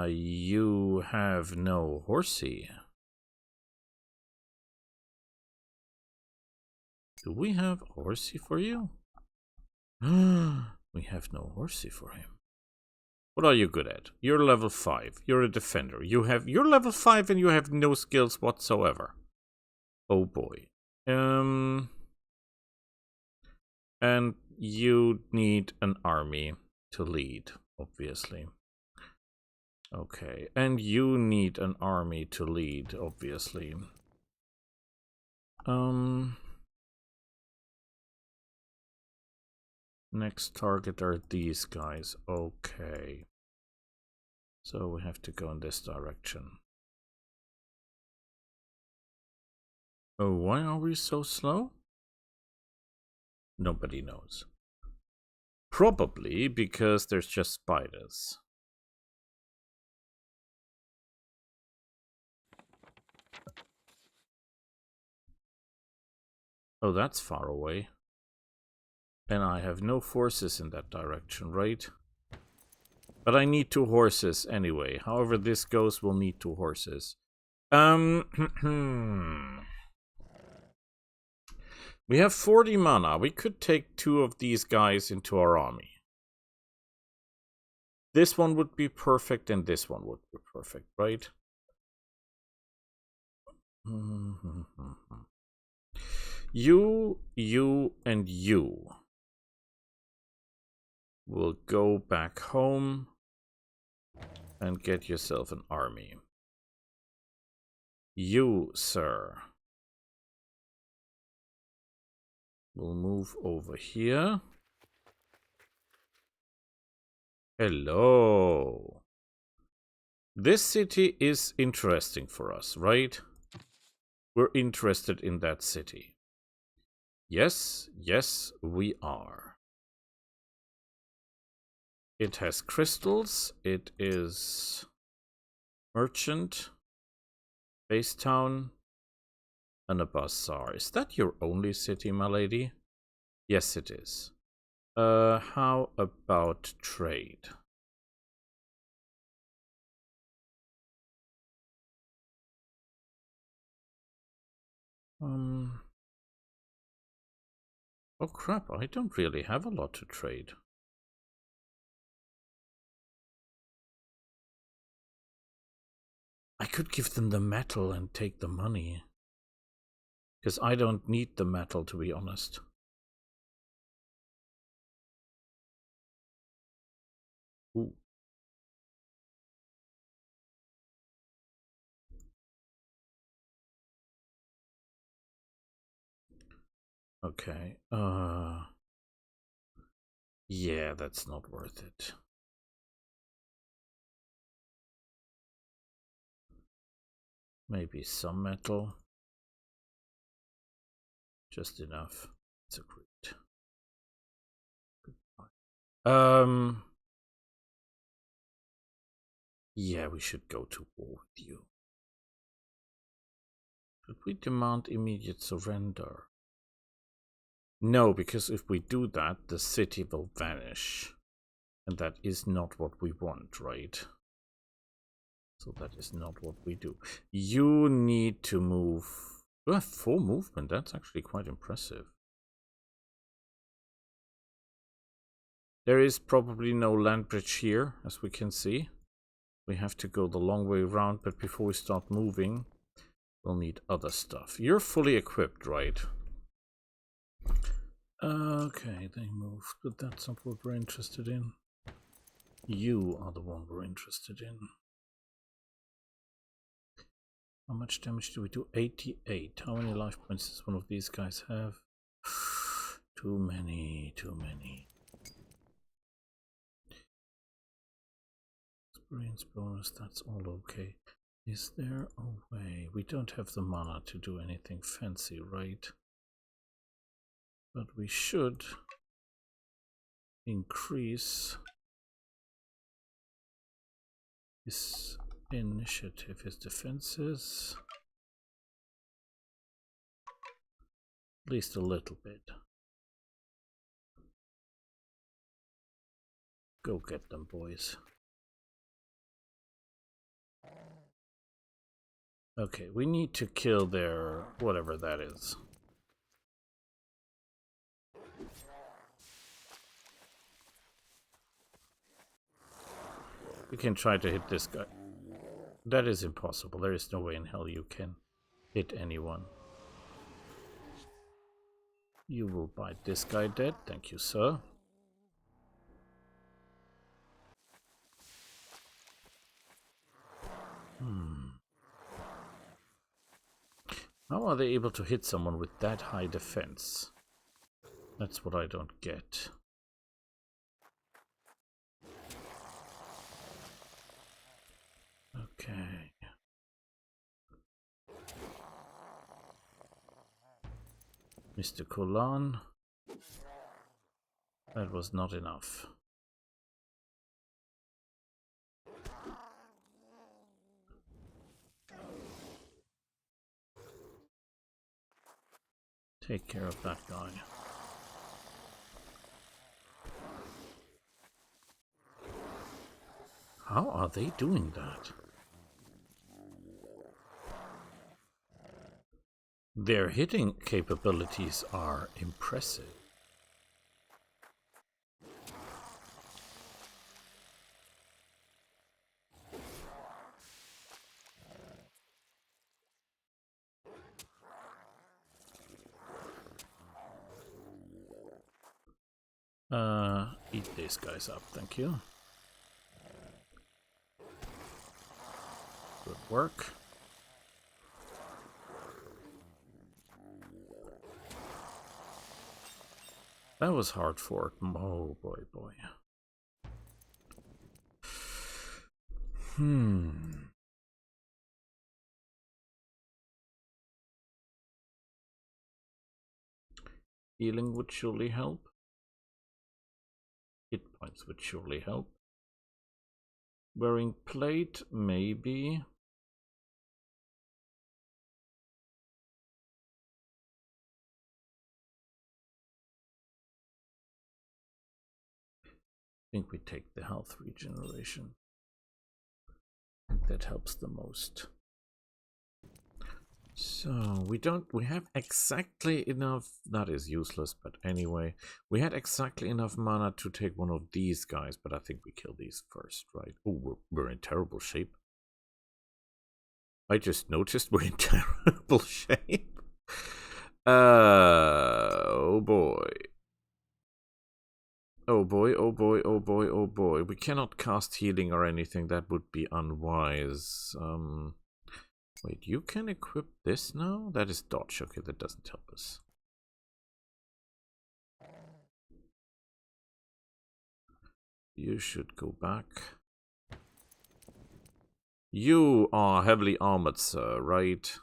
You have no horsey. Do we have horsey for you? We have no horsey for him. What are you good at? You're level 5. You're a defender. You're level 5 and you have no skills whatsoever. Oh boy. And you need an army to lead, obviously. Okay, and you need an army to lead, obviously. Next target are these guys. Okay. So we have to go in this direction. Oh, why are we so slow? Nobody knows. Probably because there's just spiders. Oh, that's far away. And I have no forces in that direction, right? But I need 2 horses anyway. However this goes, we'll need 2 horses. We have 40 mana. We could take 2 of these guys into our army. This one would be perfect and this one would be perfect, right? You, and you will go back home and get yourself an army. You, sir, will move over here. Hello. This city is interesting for us, right? We're interested in that city. Yes, yes, we are. It has crystals. It is merchant, base town, and a bazaar. Is that your only city, my lady? Yes, it is. How about trade? Oh crap, I don't really have a lot to trade. I could give them the metal and take the money. Because I don't need the metal, to be honest. Ooh. Okay. Yeah, that's not worth it. Maybe some metal. Just enough. It's agreed. Goodbye. Yeah, we should go to war with you. Should we demand immediate surrender? No, because if we do that, the city will vanish. And that is not what we want, right? So that is not what we do. You need to move. You have 4 movement. That's actually quite impressive. There is probably no land bridge here, as we can see. We have to go the long way around, but before we start moving, we'll need other stuff. You're fully equipped, right? Okay, they moved, but that's not what we're interested in. You are the one we're interested in. How much damage do we do? 88. How many life points does one of these guys have? Too many, too many. Experience bonus, that's all okay. Is there a way? We don't have the mana to do anything fancy, right? But we should increase his initiative, his defenses. At least a little bit. Go get them, boys. Okay, we need to kill their whatever that is. We can try to hit this guy. That is impossible. There is no way in hell you can hit anyone. You will bite this guy dead. Thank you, sir. How are they able to hit someone with that high defense? That's what I don't get. Okay. Mr. Kolan. That was not enough. Take care of that guy. How are they doing that? Their hitting capabilities are impressive. Eat these guys up, thank you. Good work. That was hard for it. Oh boy, boy. Healing would surely help. Hit points would surely help. Wearing plate, maybe. I think we take the health regeneration. I think that helps the most. So we have exactly enough. That is useless, but anyway, we had exactly enough mana to take one of these guys, but I think we kill these first, right? Oh, we're in terrible shape. I just noticed we're in terrible shape. Oh boy. Oh boy, oh boy, oh boy, oh boy. We cannot cast healing or anything. That would be unwise. Wait, you can equip this now? That is dodge. Okay, that doesn't help us. You should go back. You are heavily armored, sir, right?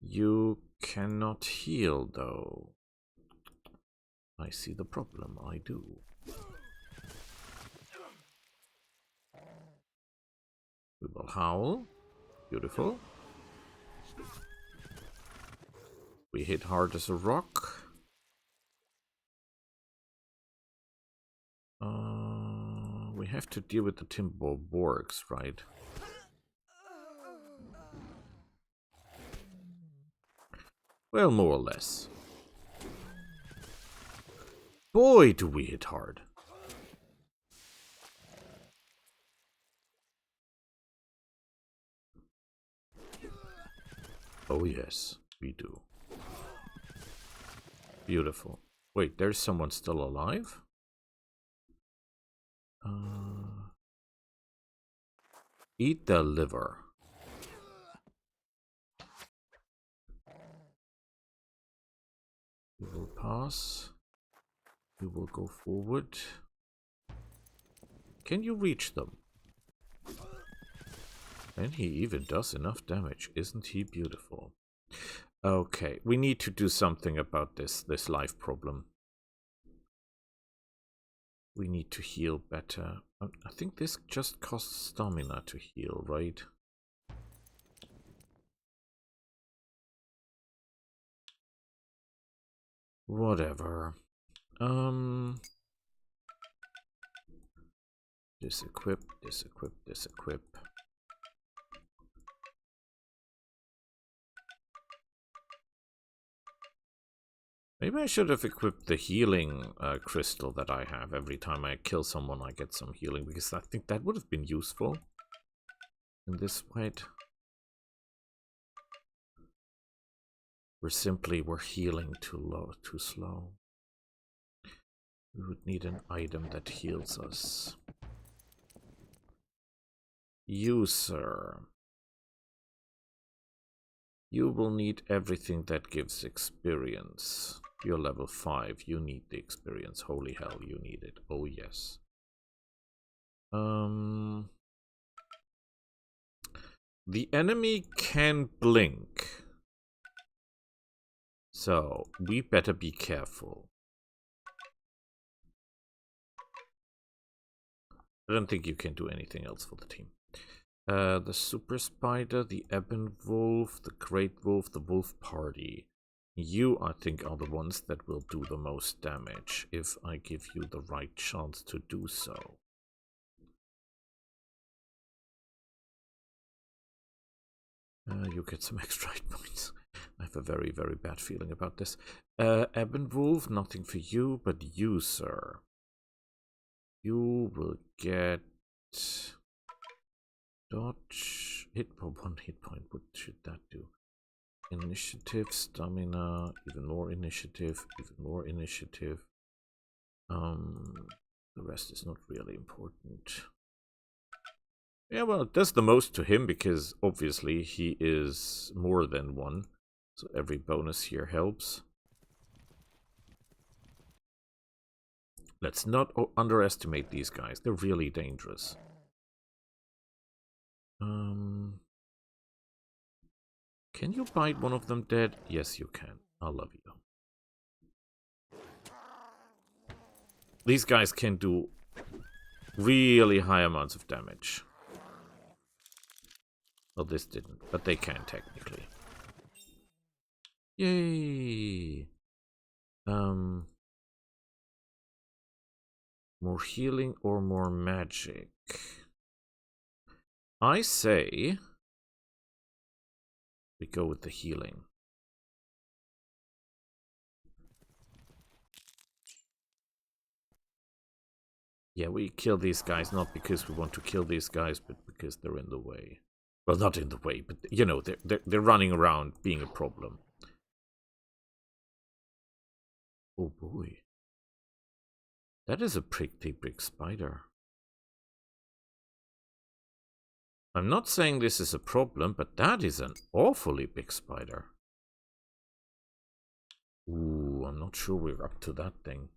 You cannot heal, though. I see the problem, I do. We will howl. Beautiful. We hit hard as a rock. We have to deal with the Timber Borgs, right? Well, more or less. Boy, do we hit hard. Oh yes, we do. Beautiful. Wait, there's someone still alive? Eat the liver. We will pass. We will go forward. Can you reach them? And he even does enough damage. Isn't he beautiful? Okay, we need to do something about this life problem. We need to heal better. I think this just costs stamina to heal, right? Whatever. Disequip, disequip, disequip. Maybe I should have equipped the healing crystal that I have. Every time I kill someone, I get some healing, because I think that would have been useful in this fight. We're healing too slow. We would need an item that heals us. You, sir. You will need everything that gives experience. You're level 5. You need the experience. Holy hell, you need it. Oh, yes. The enemy can blink. So, we better be careful. I don't think you can do anything else for the team. The Super Spider, the Ebon Wolf, the Great Wolf, the Wolf Party. You, I think, are the ones that will do the most damage if I give you the right chance to do so. You get some extra hit points. I have a very, very bad feeling about this. Ebon Wolf, nothing for you, but you, sir. You will get... dodge, hit for 1 hit point. What should that do? Initiative, stamina, even more initiative, even more initiative. The rest is not really important. Yeah, well, it does the most to him because obviously he is more than 1. So every bonus here helps. Let's not underestimate these guys. They're really dangerous. Can you bite one of them dead? Yes, you can. I love you. These guys can do really high amounts of damage. Well, this didn't, but they can technically. Yay! More healing or more magic? I say we go with the healing. Yeah, we kill these guys not because we want to kill these guys, but because they're in the way. Well, not in the way, but you know, they're running around being a problem. Oh boy. That is a pretty big spider. I'm not saying this is a problem, but that is an awfully big spider. Ooh, I'm not sure we're up to that thing.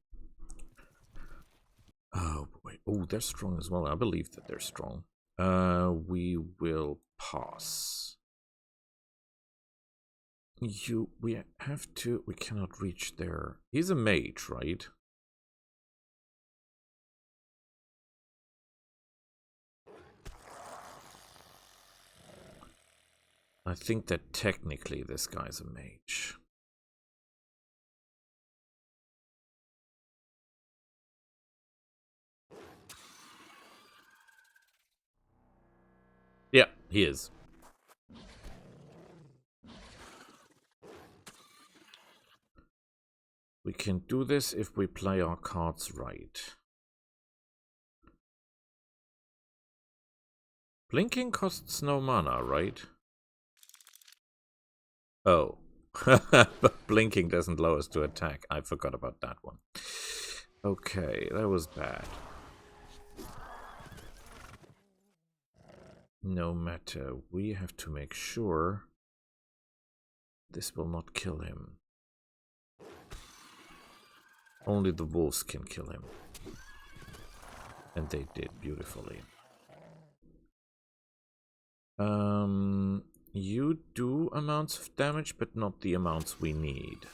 Oh boy. Oh, they're strong as well. I believe that they're strong. We will pass. We have to, we cannot reach there. He's a mage, right? I think that technically this guy's a mage. Yeah, he is. We can do this if we play our cards right. Blinking costs no mana, right? Oh. But blinking doesn't allow us to attack. I forgot about that one. Okay, that was bad. No matter, we have to make sure this will not kill him. Only the wolves can kill him. And they did beautifully. You do amounts of damage, but not the amounts we need.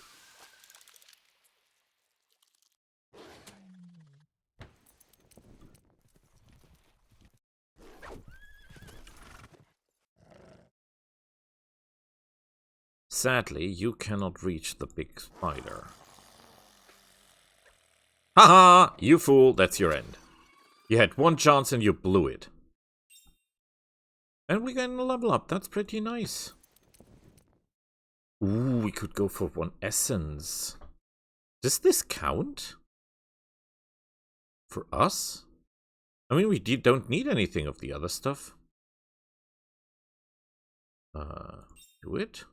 Sadly, you cannot reach the big spider. Haha! You fool, that's your end. You had one chance and you blew it. And we're gonna level up, that's pretty nice. Ooh, we could go for 1 essence. Does this count? For us? I mean, we don't need anything of the other stuff. Do it?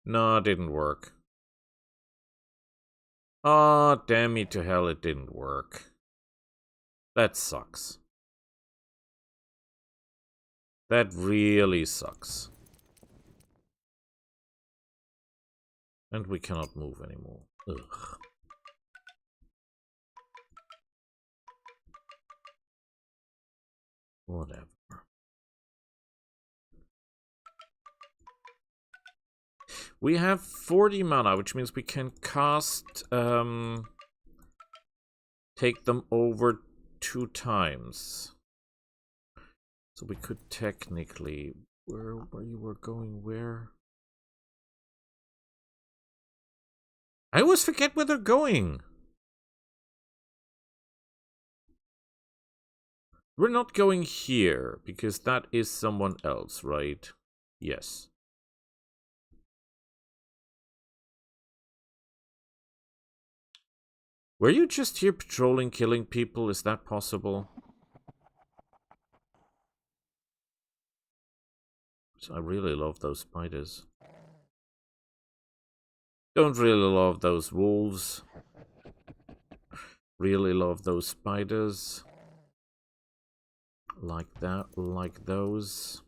No, it didn't work. Oh, damn me to hell, it didn't work. That sucks. That really sucks. And we cannot move anymore. Ugh. Whatever. We have 40 mana, which means we can cast... take them over 2 times. So we could technically... Where you were going, where? I always forget where they're going. We're not going here, because that is someone else, right? Yes. Were you just here patrolling, killing people? Is that possible? I really love those spiders. Don't really love those wolves. Really love those spiders. Like that, like those.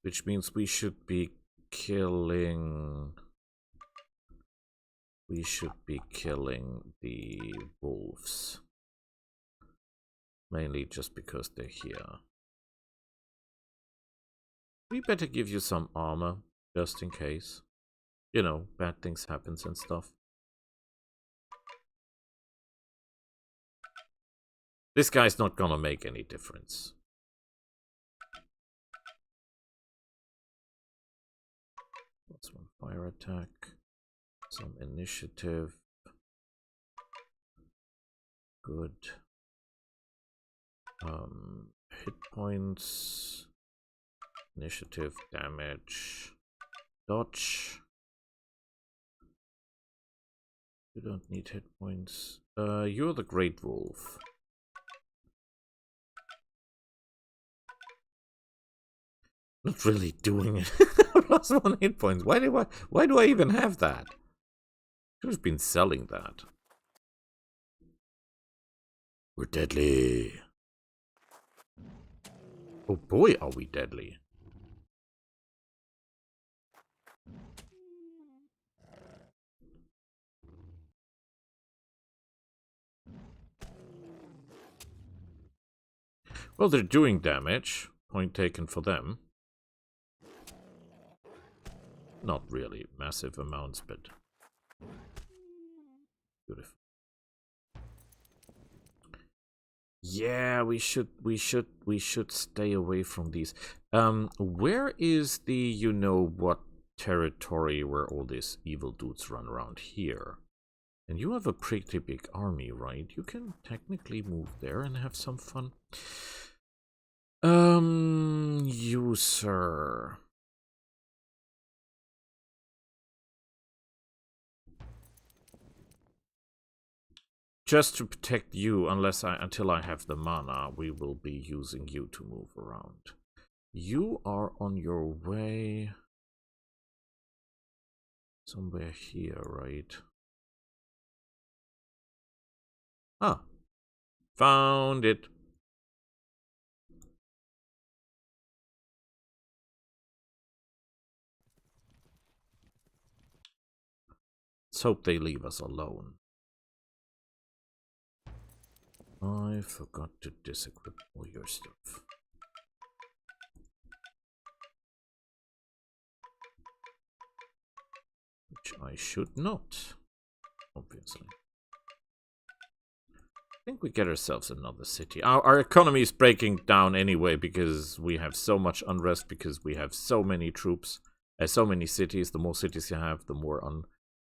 Which means we should be killing... We should be killing the wolves. Mainly just because they're here. We better give you some armor, just in case. You know, bad things happen and stuff. This guy's not gonna make any difference. That's 1 fire attack. Some initiative. Good. Hit points. Initiative, damage. Dodge. You don't need hit points. You're the Great Wolf. Not really doing it. Plus 1 hit points. Why do I even have that? Should have been selling that. We're deadly. Oh boy, are we deadly. Well, they're doing damage. Point taken for them. Not really massive amounts, but beautiful. Yeah, we should stay away from these. Where is the what territory where all these evil dudes run around here? And you have a pretty big army, right? You can technically move there and have some fun. You, sir. Just to protect you, until I have the mana, we will be using you to move around. You are on your way somewhere here, right? Ah, found it. Let's hope they leave us alone. I forgot to disequip all your stuff. Which I should not, obviously. I think we get ourselves another city. Our economy is breaking down anyway because we have so much unrest, because we have so many troops, so many cities. The more cities you have, the more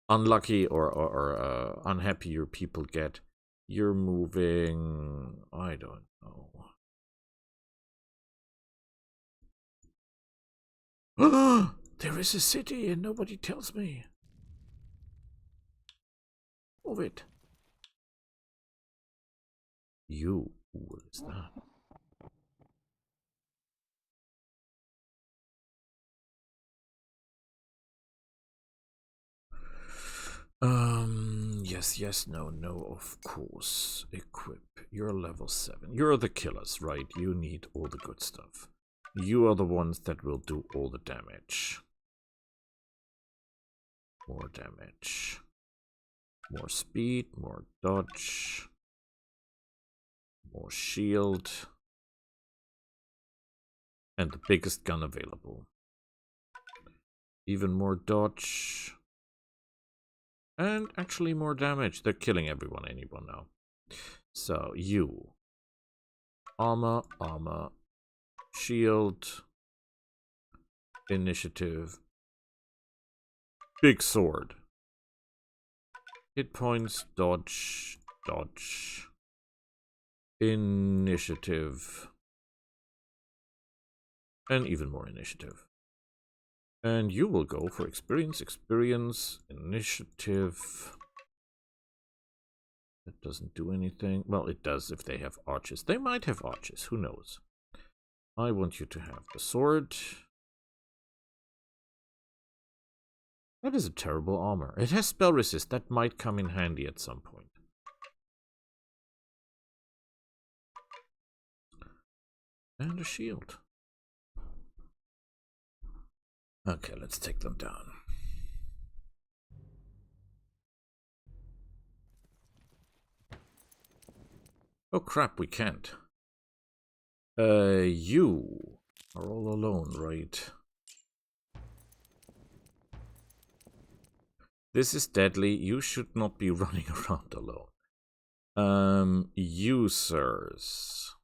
unlucky or unhappy your people get. You're moving... I don't know. There is a city and nobody tells me. Move it. You, what is that? Yes, no, of course. Equip. You're level 7. You're the killers, right? You need all the good stuff. You are the ones that will do all the damage. More damage. More speed, more dodge. More shield. And the biggest gun available. Even more dodge. And actually more damage. They're killing anyone now. So, you. Armor, shield. Initiative. Big sword. Hit points, dodge. Initiative. And even more initiative. And you will go for experience, initiative. That doesn't do anything. Well, it does if they have archers. They might have archers, who knows. I want you to have the sword. That is a terrible armor. It has spell resist. That might come in handy at some point. And a shield. Okay, let's take them down. Oh crap, we can't. You are all alone, right? This is deadly. You should not be running around alone. Users.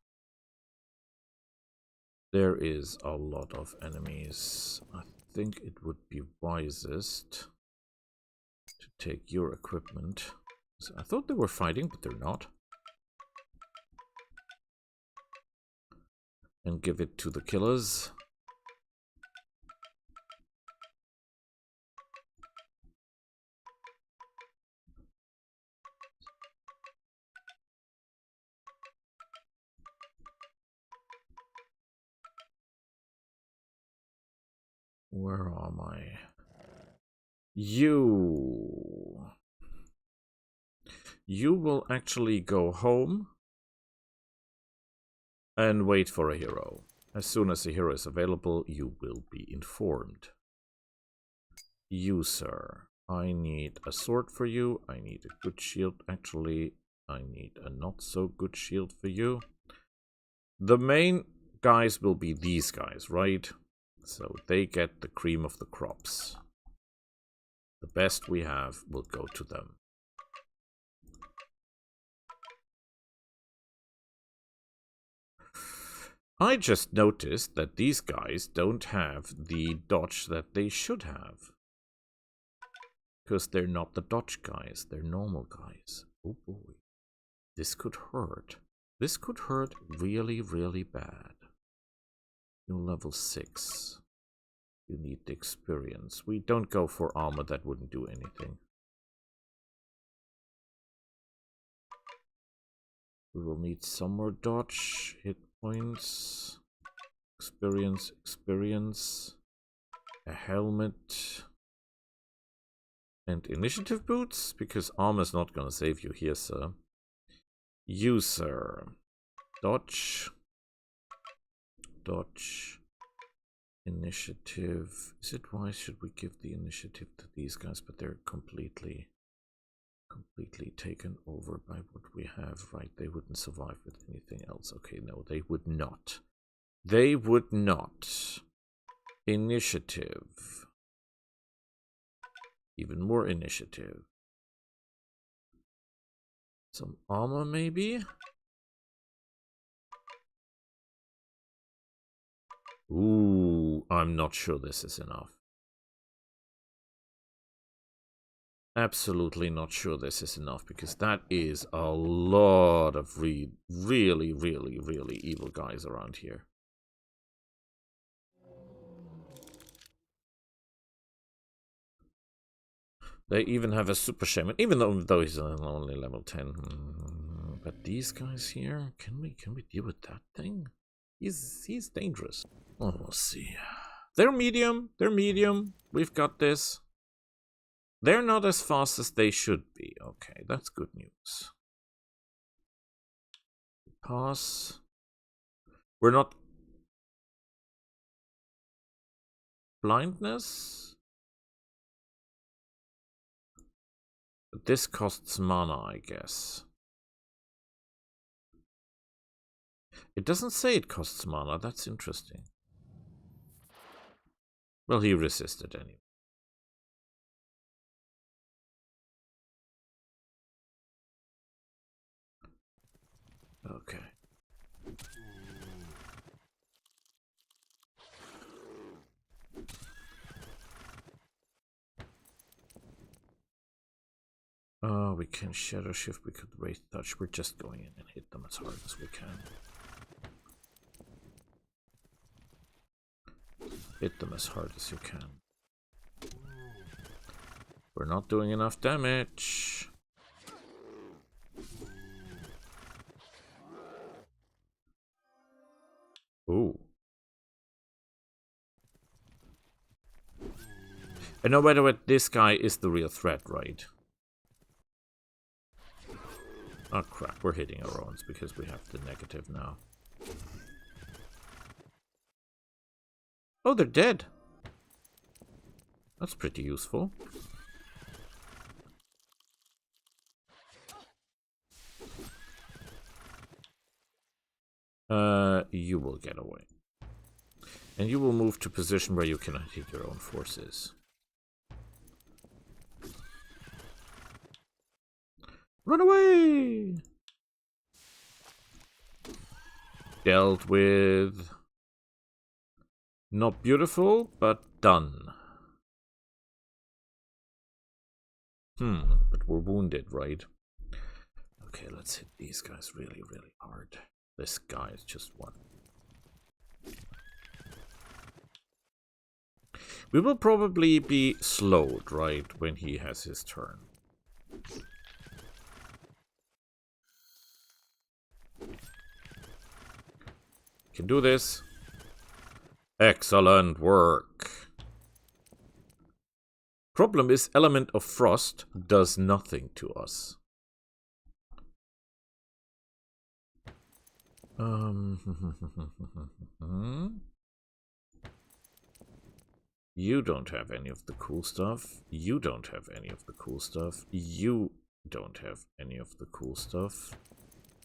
There is a lot of enemies. I think it would be wisest to take your equipment. I thought they were fighting, but they're not. And give it to the killers. Where am I? You will actually go home and wait for a hero. As soon as a hero is available, you will be informed. You, sir. I need a sword for you. I need a good shield. Actually, I need a not so good shield for you. The main guys will be these guys, right? So they get the cream of the crops. The best we have will go to them. I just noticed that these guys don't have the dodge that they should have. Because they're not the dodge guys, they're normal guys. Oh boy. This could hurt. This could hurt really, really bad. You're level 6. You need the experience. We don't go for armor, that wouldn't do anything. We will need some more dodge, hit points, experience, a helmet, and initiative boots, because armor's not gonna save you here, sir. User, dodge, initiative. Is it wise? Should we give the initiative to these guys? But they're completely taken over by what we have, right? They wouldn't survive with anything else. Okay, no, they would not. They would not. Initiative. Even more initiative. Some armor, maybe? Ooh, I'm not sure this is enough. Absolutely not sure this is enough, because that is a lot of really evil guys around here. They even have a super shaman, even though he's only level 10. But these guys here, can we deal with that thing? He's dangerous. Oh, we'll see. They're medium. We've got this. They're not as fast as they should be. Okay, that's good news. Pass. We're not... Blindness? But this costs mana, I guess. It doesn't say it costs mana. That's interesting. Well, he resisted anyway. Okay. Oh, we can shadow shift, we could raise touch. We're just going in and hit them as hard as we can. Hit them as hard as you can. We're not doing enough damage. Ooh. And no matter what, this guy is the real threat, right? Oh crap, we're hitting our own because we have the negative now. Oh, they're dead. That's pretty useful. You will get away. And you will move to a position where you cannot hit your own forces. Run away! Dealt with. Not beautiful, but done. But we're wounded, right? Okay, let's hit these guys really hard. This guy is just one. We will probably be slowed, right, when he has his turn. Can do this. Excellent work. Problem is, element of frost does nothing to us. You don't have any of the cool stuff. You don't have any of the cool stuff. You don't have any of the cool stuff.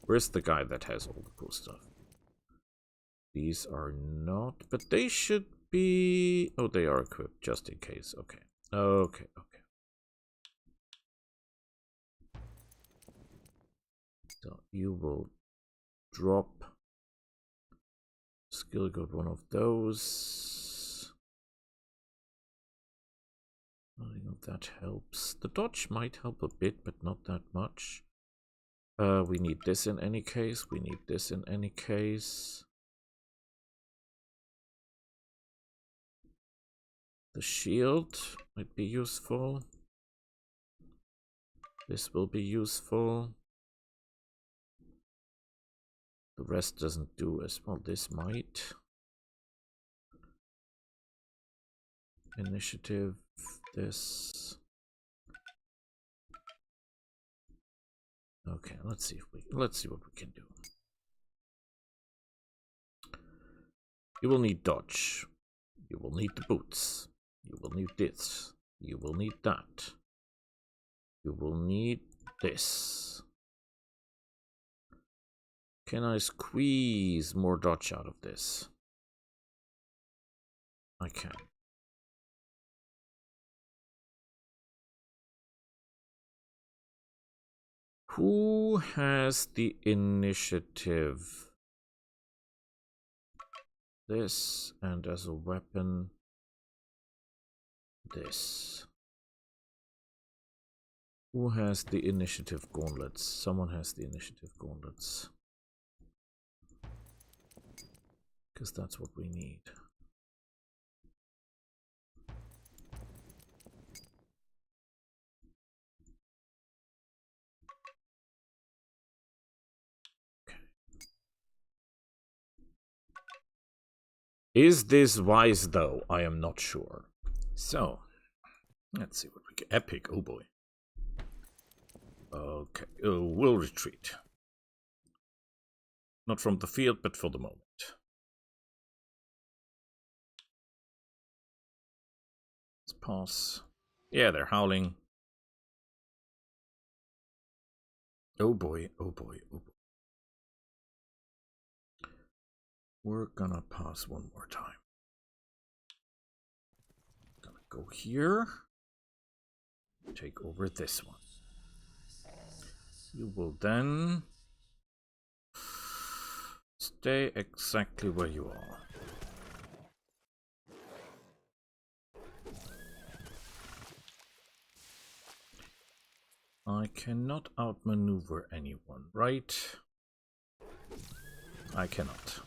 Where's the guy that has all the cool stuff? These are not, but they should be... Oh, they are equipped, just in case. Okay. Okay, okay. So you will drop... Skill got one of those. I don't know if that helps. The dodge might help a bit, but not that much. We need this in any case. We need this in any case. The shield might be useful. This will be useful. The rest doesn't do as well. This might. Initiative. This. Okay, let's see what we can do. You will need dodge. You will need the boots. You will need this. You will need that. You will need this. Can I squeeze more dodge out of this? I can. Who has the initiative? This, and as a weapon, this. Who has the initiative gauntlets? Someone has the initiative gauntlets. Because that's what we need. Okay. Is this wise though? I am not sure. So, let's see what we get. Epic, oh boy. Okay, we'll retreat. Not from the field, but for the moment. Let's pass. Yeah, they're howling. Oh boy, oh boy, oh boy. We're gonna pass one more time. Gonna go here. Take over this one. You will then stay exactly where you are. I cannot outmaneuver anyone, right? I cannot.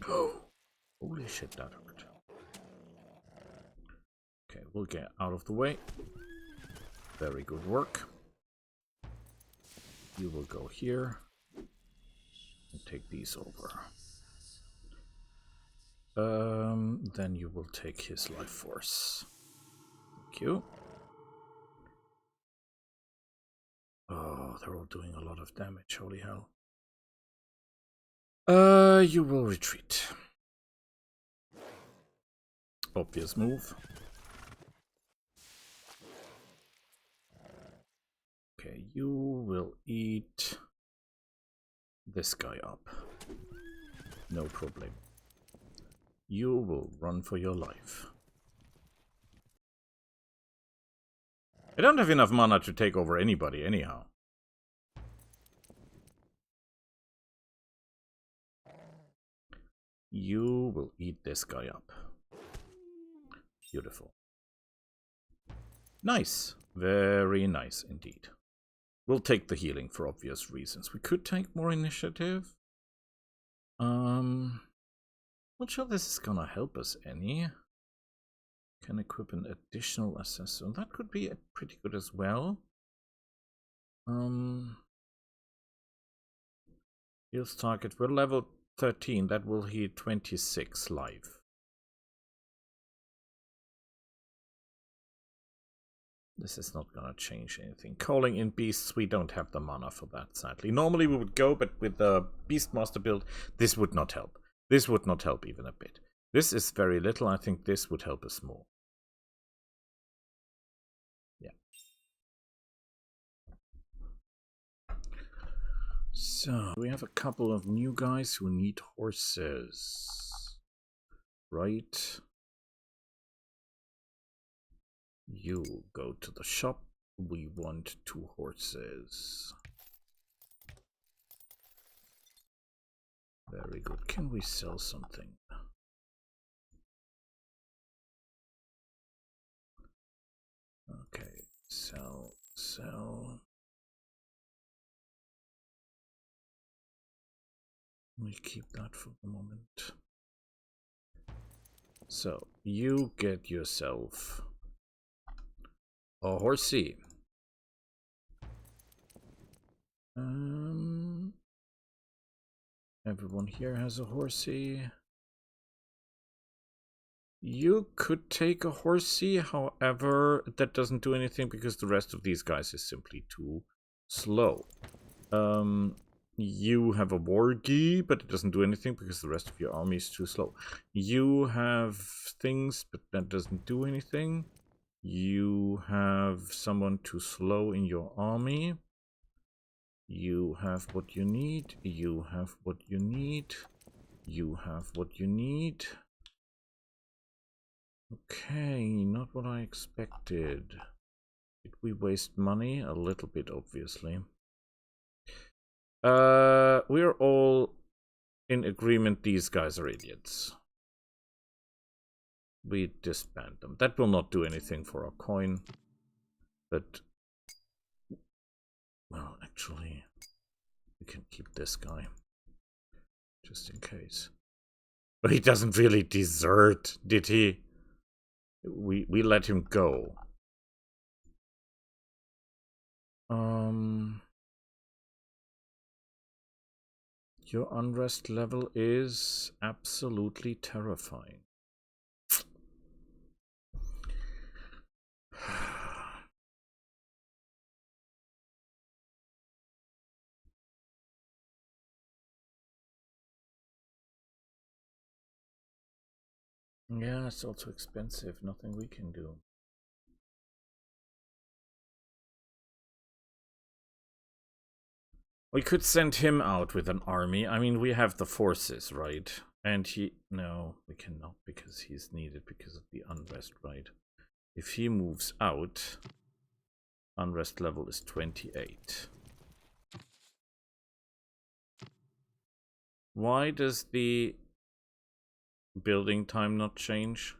Oh, holy shit, that hurt. Okay, we'll get out of the way. Very good work. You will go here and take these over. Then you will take his life force. Thank you. Oh, they're all doing a lot of damage, holy hell. You will retreat. Obvious move. Okay, you will eat this guy up. No problem. You will run for your life. I don't have enough mana to take over anybody anyhow. You will eat this guy up. Beautiful. Nice. Very nice indeed. We'll take the healing for obvious reasons. We could take more initiative. Not sure this is gonna help us any. Can equip an additional assessor. That could be pretty good as well. Heals target. We're level 13. That will heal 26 life. This is not gonna change anything. Calling in beasts, we don't have the mana for that, sadly. Normally we would go, but with the Beastmaster build, this would not help. This would not help even a bit. This is very little. I think this would help us more. Yeah. So, we have a couple of new guys who need horses. Right? You go to the shop. We want 2 horses. Very good. Can we sell something? Okay, sell. We keep that for the moment. So, you get yourself a horsey. Everyone here has a horsey. You could take a horsey, however, that doesn't do anything because the rest of these guys is simply too slow. You have a wargi, but it doesn't do anything because the rest of your army is too slow. You have things, but that doesn't do anything. You have someone too slow in your army. You have what you need. You have what you need. You have what you need. Okay, not what I expected. Did we waste money? A little bit, obviously. We're all in agreement these guys are idiots. We disband them. That will not do anything for our coin. But, well, actually, we can keep this guy. Just in case. But he doesn't really desert, did he? We let him go. Your unrest level is absolutely terrifying. Yeah, it's also expensive. Nothing we can do. We could send him out with an army. I mean, we have the forces, right? And he... No, we cannot because he's needed because of the unrest, right? If he moves out, unrest level is 28. Why does the building time not change?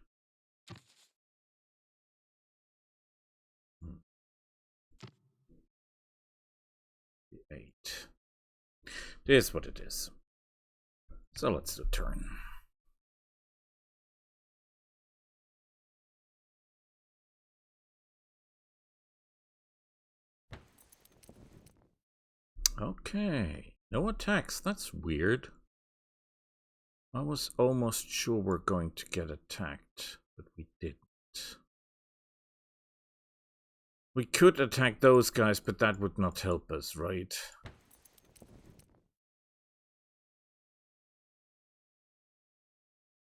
8. It is what it is. So let's do turn. Okay. No attacks. That's weird. I was almost sure we're going to get attacked, but we didn't. We could attack those guys, but that would not help us, right?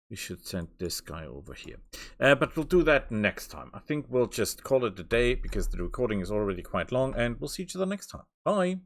We should send this guy over here. But we'll do that next time. I think we'll just call it a day because the recording is already quite long, and we'll see each other next time. Bye!